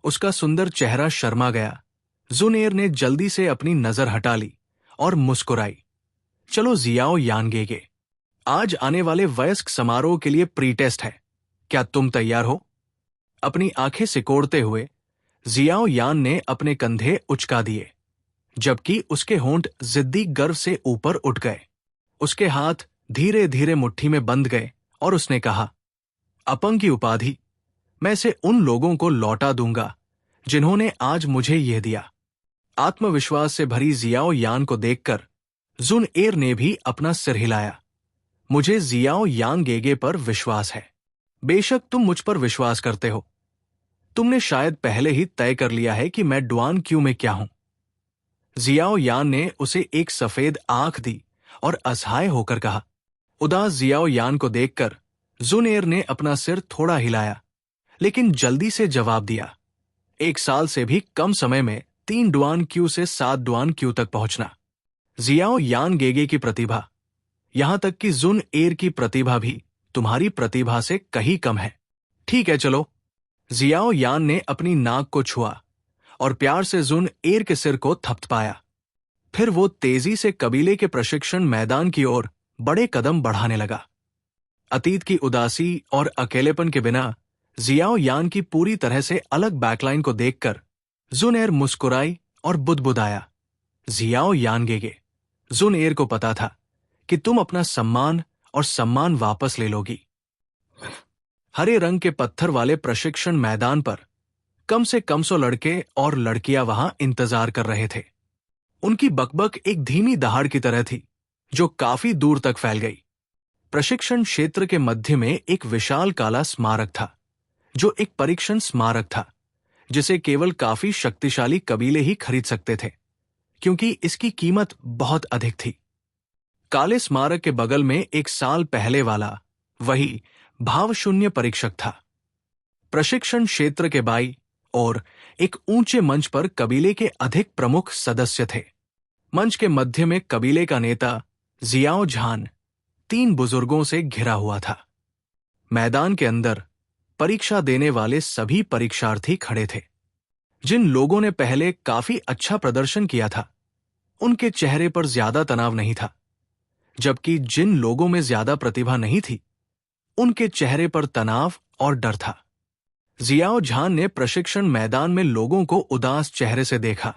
उसका सुंदर चेहरा शर्मा गया। जुनेर ने जल्दी से अपनी नजर हटा ली और मुस्कुराई। चलो जियाओ यानगेगे, आज आने वाले वयस्क समारोह के लिए प्री टेस्ट है, क्या तुम तैयार हो? अपनी आंखें सिकोड़ते हुए जियाओ यान ने अपने कंधे उचका दिए, जबकि उसके होंठ जिद्दी गर्व से ऊपर उठ गए। उसके हाथ धीरे धीरे मुट्ठी में बंध गए और उसने कहा, अपंग की उपाधि मैं इसे उन लोगों को लौटा दूंगा जिन्होंने आज मुझे यह दिया। आत्मविश्वास से भरी जियाओ यान को देखकर जुनएर ने भी अपना सिर हिलाया। मुझे जियाओ यांगगेगे पर विश्वास है। बेशक तुम मुझ पर विश्वास करते हो। तुमने शायद पहले ही तय कर लिया है कि मैं डुआन क्यू में क्या हूं। जियाओ यान ने उसे एक सफेद आंख दी और असहाय होकर कहा। उदास जियाओ यान को देखकर जुनएर ने अपना सिर थोड़ा हिलाया, लेकिन जल्दी से जवाब दिया, 1 साल से भी कम समय में 3 डुआन क्यू से 7 डुआन क्यू तक पहुंचना। जियाओ यांगगेगे की प्रतिभा, यहां तक कि जुनएर की प्रतिभा भी तुम्हारी प्रतिभा से कहीं कम है। ठीक है, चलो। जियाओ यान ने अपनी नाक को छुआ और प्यार से जुनएर के सिर को थपथपाया। फिर वो तेजी से कबीले के प्रशिक्षण मैदान की ओर बड़े कदम बढ़ाने लगा। अतीत की उदासी और अकेलेपन के बिना जियाओ यान की पूरी तरह से अलग बैकलाइन को देखकर जुनएर मुस्कुराई और बुदबुदाया। जियाओ यानगेगे, जुनएर को पता था कि तुम अपना सम्मान और सम्मान वापस ले लोगी। हरे रंग के पत्थर वाले प्रशिक्षण मैदान पर कम से कम 100 लड़के और लड़कियां वहां इंतजार कर रहे थे। उनकी बकबक एक धीमी दहाड़ की तरह थी जो काफी दूर तक फैल गई। प्रशिक्षण क्षेत्र के मध्य में एक विशाल काला स्मारक था, जो एक परीक्षण स्मारक था जिसे केवल काफी शक्तिशाली कबीले ही खरीद सकते थे, क्योंकि इसकी कीमत बहुत अधिक थी। काले स्मारक के बगल में 1 साल पहले वाला वही भावशून्य परीक्षक था। प्रशिक्षण क्षेत्र के बाईं ओर एक ऊंचे मंच पर कबीले के अधिक प्रमुख सदस्य थे। मंच के मध्य में कबीले का नेता जियाओ झान 3 बुजुर्गों से घिरा हुआ था। मैदान के अंदर परीक्षा देने वाले सभी परीक्षार्थी खड़े थे। जिन लोगों ने पहले काफी अच्छा प्रदर्शन किया था, उनके चेहरे पर ज्यादा तनाव नहीं था, जबकि जिन लोगों में ज्यादा प्रतिभा नहीं थी, उनके चेहरे पर तनाव और डर था। जियाओ झान ने प्रशिक्षण मैदान में लोगों को उदास चेहरे से देखा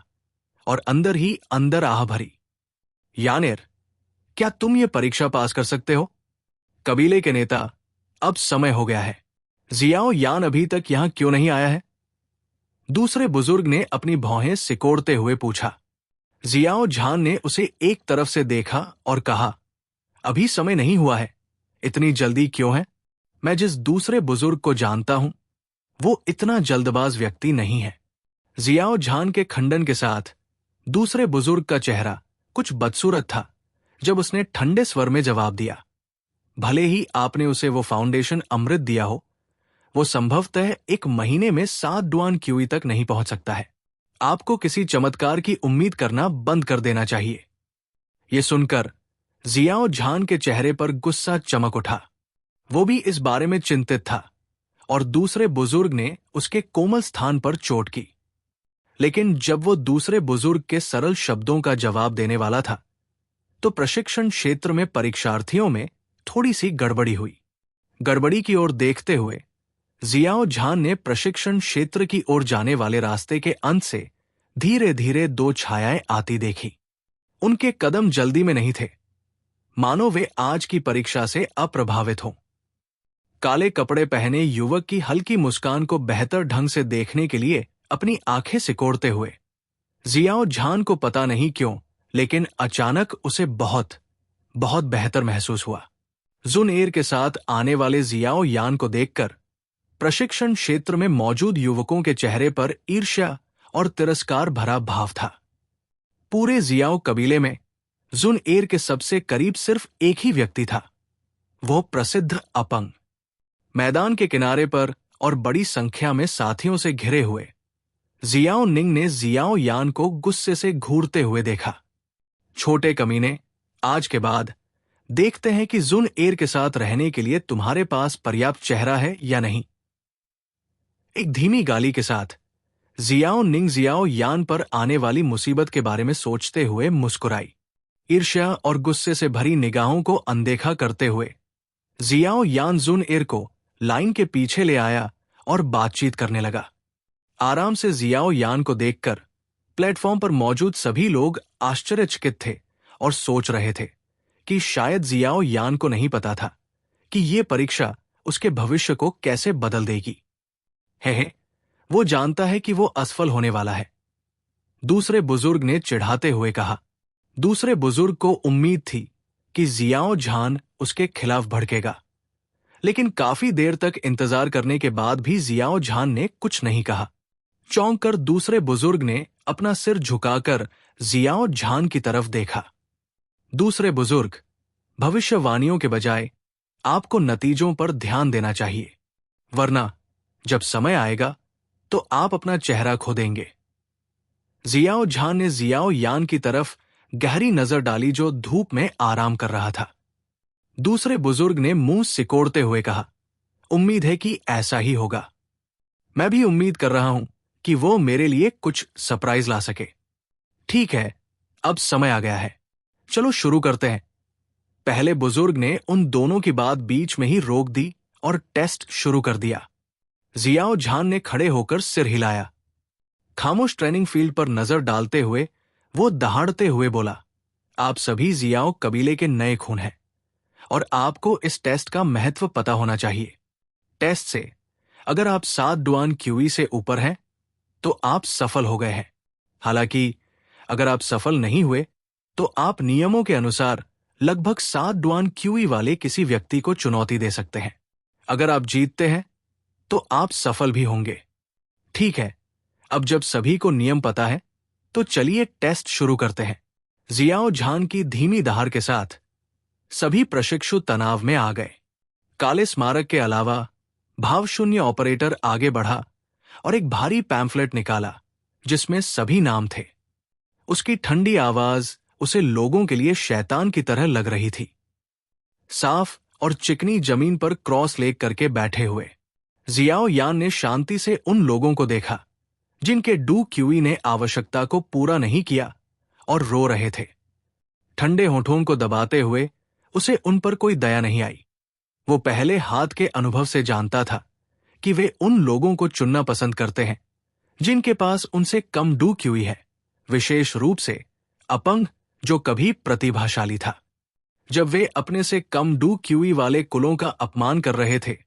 और अंदर ही अंदर आह भरी। यानेर, क्या तुम ये परीक्षा पास कर सकते हो? कबीले के नेता, अब समय हो गया है। जियाओ यान अभी तक यहां क्यों नहीं आया है? दूसरे बुजुर्ग ने अपनी भौहें सिकोड़ते हुए पूछा। जियाओ झान ने उसे एक तरफ से देखा और कहा, अभी समय नहीं हुआ है। इतनी जल्दी क्यों है? मैं जिस दूसरे बुजुर्ग को जानता हूं, वो इतना जल्दबाज व्यक्ति नहीं है। जियाओ झान के खंडन के साथ दूसरे बुजुर्ग का चेहरा कुछ बदसूरत था जब उसने ठंडे स्वर में जवाब दिया, भले ही आपने उसे वो फाउंडेशन अमृत दिया हो, वो संभवतः 1 महीने में 7 डुआन क्यूई तक नहीं पहुंच सकता है। आपको किसी चमत्कार की उम्मीद करना बंद कर देना चाहिए। ये सुनकर जियाओ झान के चेहरे पर गुस्सा चमक उठा। वो भी इस बारे में चिंतित था और दूसरे बुजुर्ग ने उसके कोमल स्थान पर चोट की। लेकिन जब वो दूसरे बुजुर्ग के सरल शब्दों का जवाब देने वाला था, तो प्रशिक्षण क्षेत्र में परीक्षार्थियों में थोड़ी सी गड़बड़ी हुई। गड़बड़ी की ओर देखते हुए जियाओ झान ने प्रशिक्षण क्षेत्र की ओर जाने वाले रास्ते के अंत से धीरे धीरे 2 छायाएं आती देखी। उनके कदम जल्दी में नहीं थे, मानो वे आज की परीक्षा से अप्रभावित हों। काले कपड़े पहने युवक की हल्की मुस्कान को बेहतर ढंग से देखने के लिए अपनी आंखें सिकोड़ते हुए जियाओ झान को पता नहीं क्यों, लेकिन अचानक उसे बहुत बहुत बेहतर महसूस हुआ। जुनएर के साथ आने वाले जियाओ यान को देखकर प्रशिक्षण क्षेत्र में मौजूद युवकों के चेहरे पर ईर्ष्या और तिरस्कार भरा भाव था। पूरे जियाओ कबीले में जुनएर के सबसे करीब सिर्फ एक ही व्यक्ति था, वो प्रसिद्ध अपंग। मैदान के किनारे पर और बड़ी संख्या में साथियों से घिरे हुए जियाओ निंग ने जियाओ यान को गुस्से से घूरते हुए देखा। छोटे कमीने, आज के बाद देखते हैं कि जुनएर के साथ रहने के लिए तुम्हारे पास पर्याप्त चेहरा है या नहीं। एक धीमी गाली के साथ जियाओ निंग जियाओ यान पर आने वाली मुसीबत के बारे में सोचते हुए मुस्कुराई। ईर्ष्या और गुस्से से भरी निगाहों को अनदेखा करते हुए जियाओ यान जुन एर को लाइन के पीछे ले आया और बातचीत करने लगा। आराम से जियाओ यान को देखकर प्लेटफॉर्म पर मौजूद सभी लोग आश्चर्यचकित थे और सोच रहे थे कि शायद जियाओ यान को नहीं पता था कि ये परीक्षा उसके भविष्य को कैसे बदल देगी। है वो जानता है कि वो असफल होने वाला है, दूसरे बुजुर्ग ने चिढ़ाते हुए कहा। दूसरे बुजुर्ग को उम्मीद थी कि जियाओ झान उसके खिलाफ भड़केगा, लेकिन काफी देर तक इंतजार करने के बाद भी जियाओ झान ने कुछ नहीं कहा। चौंक कर दूसरे बुजुर्ग ने अपना सिर झुकाकर जियाओ झान की तरफ देखा। दूसरे बुजुर्ग, भविष्यवाणियों के बजाय आपको नतीजों पर ध्यान देना चाहिए, वरना जब समय आएगा तो आप अपना चेहरा खो देंगे। जियाओ झान ने जियाओ यान की तरफ गहरी नजर डाली जो धूप में आराम कर रहा था। दूसरे बुजुर्ग ने मुंह सिकोड़ते हुए कहा, उम्मीद है कि ऐसा ही होगा। मैं भी उम्मीद कर रहा हूं कि वो मेरे लिए कुछ सरप्राइज ला सके। ठीक है, अब समय आ गया है, चलो शुरू करते हैं। पहले बुजुर्ग ने उन दोनों की बात बीच में ही रोक दी और टेस्ट शुरू कर दिया। जियाओ झान ने खड़े होकर सिर हिलाया। खामोश ट्रेनिंग फील्ड पर नजर डालते हुए वो दहाड़ते हुए बोला, आप सभी जियाओ कबीले के नए खून हैं और आपको इस टेस्ट का महत्व पता होना चाहिए। टेस्ट से अगर आप 7 डुआन क्यूई से ऊपर हैं तो आप सफल हो गए हैं। हालांकि अगर आप सफल नहीं हुए तो आप नियमों के अनुसार लगभग 7 डुआन क्यूई वाले किसी व्यक्ति को चुनौती दे सकते हैं। अगर आप जीतते हैं तो आप सफल भी होंगे। ठीक है, अब जब सभी को नियम पता है तो चलिए टेस्ट शुरू करते हैं। जियाओ झान की धीमी दहाड़ के साथ सभी प्रशिक्षु तनाव में आ गए। काले स्मारक के अलावा भावशून्य ऑपरेटर आगे बढ़ा और एक भारी पैम्फलेट निकाला जिसमें सभी नाम थे। उसकी ठंडी आवाज उसे लोगों के लिए शैतान की तरह लग रही थी। साफ और चिकनी जमीन पर क्रॉस लेग करके बैठे हुए जियाओ यान ने शांति से उन लोगों को देखा जिनके डू क्यूई ने आवश्यकता को पूरा नहीं किया और रो रहे थे। ठंडे होठों को दबाते हुए उसे उन पर कोई दया नहीं आई। वो पहले हाथ के अनुभव से जानता था कि वे उन लोगों को चुनना पसंद करते हैं जिनके पास उनसे कम डू क्यूई है, विशेष रूप से अपंग जो कभी प्रतिभाशाली था। जब वे अपने से कम डू क्यूई वाले कुलों का अपमान कर रहे थे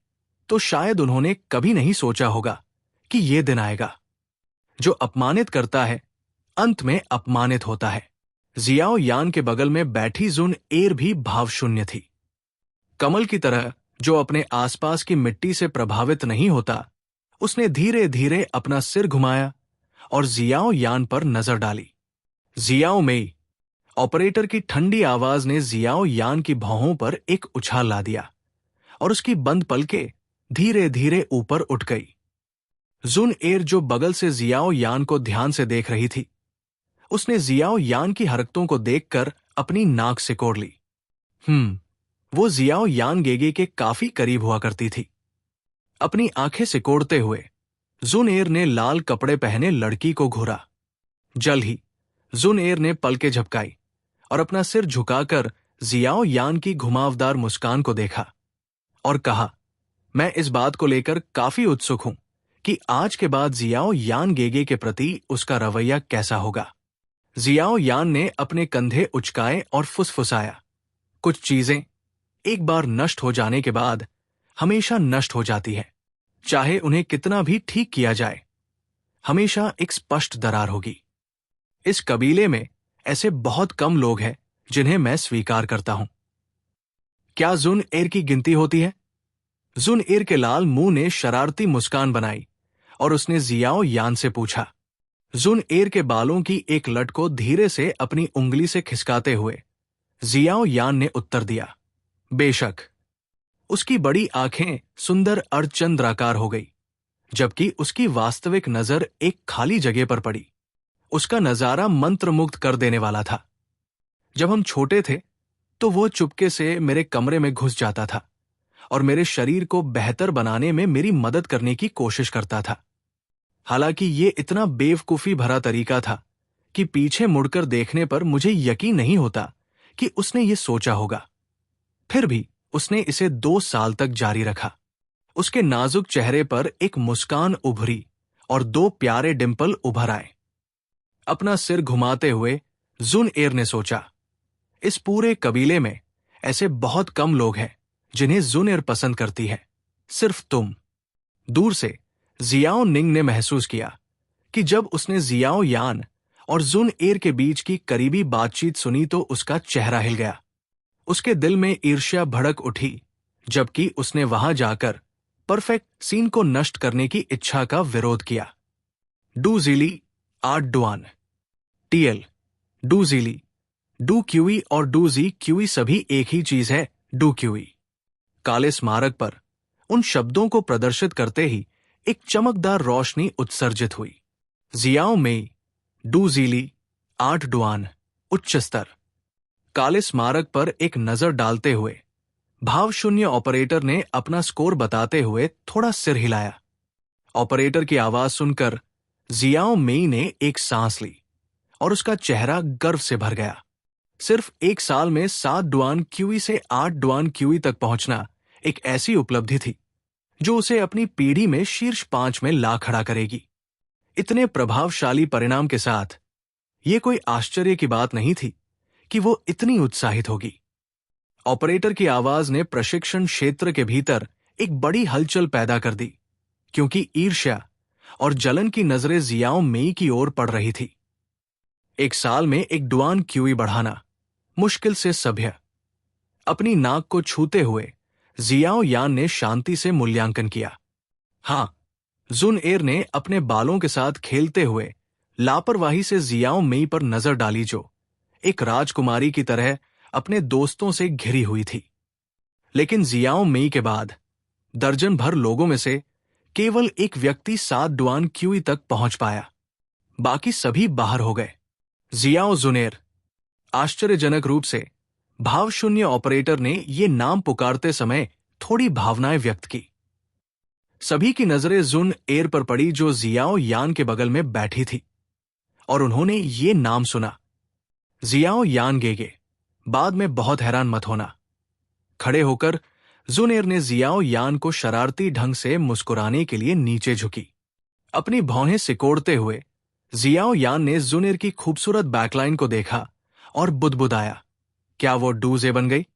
तो शायद उन्होंने कभी नहीं सोचा होगा कि यह दिन आएगा। जो अपमानित करता है अंत में अपमानित होता है। जियाओ यान के बगल में बैठी जुन एर भी भावशून्य थी। कमल की तरह जो अपने आसपास की मिट्टी से प्रभावित नहीं होता, उसने धीरे धीरे अपना सिर घुमाया और जियाओ यान पर नजर डाली। जियाओ मेई, ऑपरेटर की ठंडी आवाज ने जियाओ यान की भौहों पर एक उछाल ला दिया और उसकी बंद पलकें धीरे धीरे ऊपर उठ गई। जुन एर जो बगल से जियाओ यान को ध्यान से देख रही थी, उसने जियाओ यान की हरकतों को देखकर अपनी नाक सिकोड़ ली। वो जियाओ यान गेगे के काफी करीब हुआ करती थी। अपनी आंखें सिकोड़ते हुए जुन एर ने लाल कपड़े पहने लड़की को घूरा। जल्द ही जुन एर ने पलकें झपकाई और अपना सिर झुकाकर जियाओ यान की घुमावदार मुस्कान को देखा और कहा, मैं इस बात को लेकर काफी उत्सुक हूं कि आज के बाद जियाओ यान गेगे के प्रति उसका रवैया कैसा होगा। जियाओ यान ने अपने कंधे उचकाए और फुसफुसाया, कुछ चीजें एक बार नष्ट हो जाने के बाद हमेशा नष्ट हो जाती है, चाहे उन्हें कितना भी ठीक किया जाए, हमेशा एक स्पष्ट दरार होगी। इस कबीले में ऐसे बहुत कम लोग हैं जिन्हें मैं स्वीकार करता हूं। क्या जुन एर की गिनती होती है? जुन एर के लाल मुंह ने शरारती मुस्कान बनाई और उसने जियाओ यान से पूछा। जुन एर के बालों की एक लट को धीरे से अपनी उंगली से खिसकाते हुए जियाओ यान ने उत्तर दिया, बेशक। उसकी बड़ी आंखें सुंदर अर्धचंद्राकार हो गई, जबकि उसकी वास्तविक नजर एक खाली जगह पर पड़ी। उसका नजारा मंत्रमुग्ध कर देने वाला था। जब हम छोटे थे तो वो चुपके से मेरे कमरे में घुस जाता था और मेरे शरीर को बेहतर बनाने में मेरी मदद करने की कोशिश करता था। हालांकि ये इतना बेवकूफी भरा तरीका था कि पीछे मुड़कर देखने पर मुझे यकीन नहीं होता कि उसने ये सोचा होगा। फिर भी उसने इसे 2 साल तक जारी रखा। उसके नाजुक चेहरे पर एक मुस्कान उभरी और 2 प्यारे डिंपल उभर आए। अपना सिर घुमाते हुए जुनएर ने सोचा, इस पूरे कबीले में ऐसे बहुत कम लोग हैं जिन्हें जुनएर पसंद करती है, सिर्फ तुम। दूर से जियाओ निंग ने महसूस किया कि जब उसने जियाओ यान और जुनएर के बीच की करीबी बातचीत सुनी तो उसका चेहरा हिल गया। उसके दिल में ईर्ष्या भड़क उठी, जबकि उसने वहां जाकर परफेक्ट सीन को नष्ट करने की इच्छा का विरोध किया। Du Jili 8 Duan, TL, Du Jili, Du Qi और डू जी क्यूई सभी एक ही चीज है, डू क्यूई। काले स्मारक पर उन शब्दों को प्रदर्शित करते ही एक चमकदार रोशनी उत्सर्जित हुई। Xiao May, do Jili, 8 Duan, उच्च स्तर। काले स्मारक पर एक नजर डालते हुए भावशून्य ऑपरेटर ने अपना स्कोर बताते हुए थोड़ा सिर हिलाया। ऑपरेटर की आवाज सुनकर जियाओ मेई ने एक सांस ली और उसका चेहरा गर्व से भर गया। सिर्फ 1 साल में 7 डुआन क्यूई से 8 डुआन क्यूई तक पहुंचना एक ऐसी उपलब्धि थी जो उसे अपनी पीढ़ी में शीर्ष 5 में ला खड़ा करेगी। इतने प्रभावशाली परिणाम के साथ ये कोई आश्चर्य की बात नहीं थी कि वो इतनी उत्साहित होगी। ऑपरेटर की आवाज ने प्रशिक्षण क्षेत्र के भीतर एक बड़ी हलचल पैदा कर दी, क्योंकि ईर्ष्या और जलन की नजरें जियाओ मेई की ओर पड़ रही थी। 1 साल में 1 डुआन क्यूई बढ़ाना मुश्किल से सभ्य। अपनी नाक को छूते हुए जियाओ यान ने शांति से मूल्यांकन किया। हां, जुनएर ने अपने बालों के साथ खेलते हुए लापरवाही से जियाओ मेई पर नजर डाली, जो एक राजकुमारी की तरह अपने दोस्तों से घिरी हुई थी। लेकिन जियाओ मेई के बाद दर्जन भर लोगों में से केवल एक व्यक्ति 7 डुआन क्यूई तक पहुंच पाया। बाकी सभी बाहर हो गए। जियाओ जुनएर, आश्चर्यजनक रूप से भावशून्य ऑपरेटर ने ये नाम पुकारते समय थोड़ी भावनाएं व्यक्त की। सभी की नजरें जुनएर पर पड़ी जो जियाओ यान के बगल में बैठी थी, और उन्होंने ये नाम सुना, जियाओ यान गेगे। बाद में बहुत हैरान मत होना। खड़े होकर जुनएर ने जियाओ यान को शरारती ढंग से मुस्कुराने के लिए नीचे झुकी। अपनी भौहें सिकोड़ते हुए जियाओ यान ने जुनएर की खूबसूरत बैकलाइन को देखा और बुदबुदाया, क्या वो डूजे बन गई?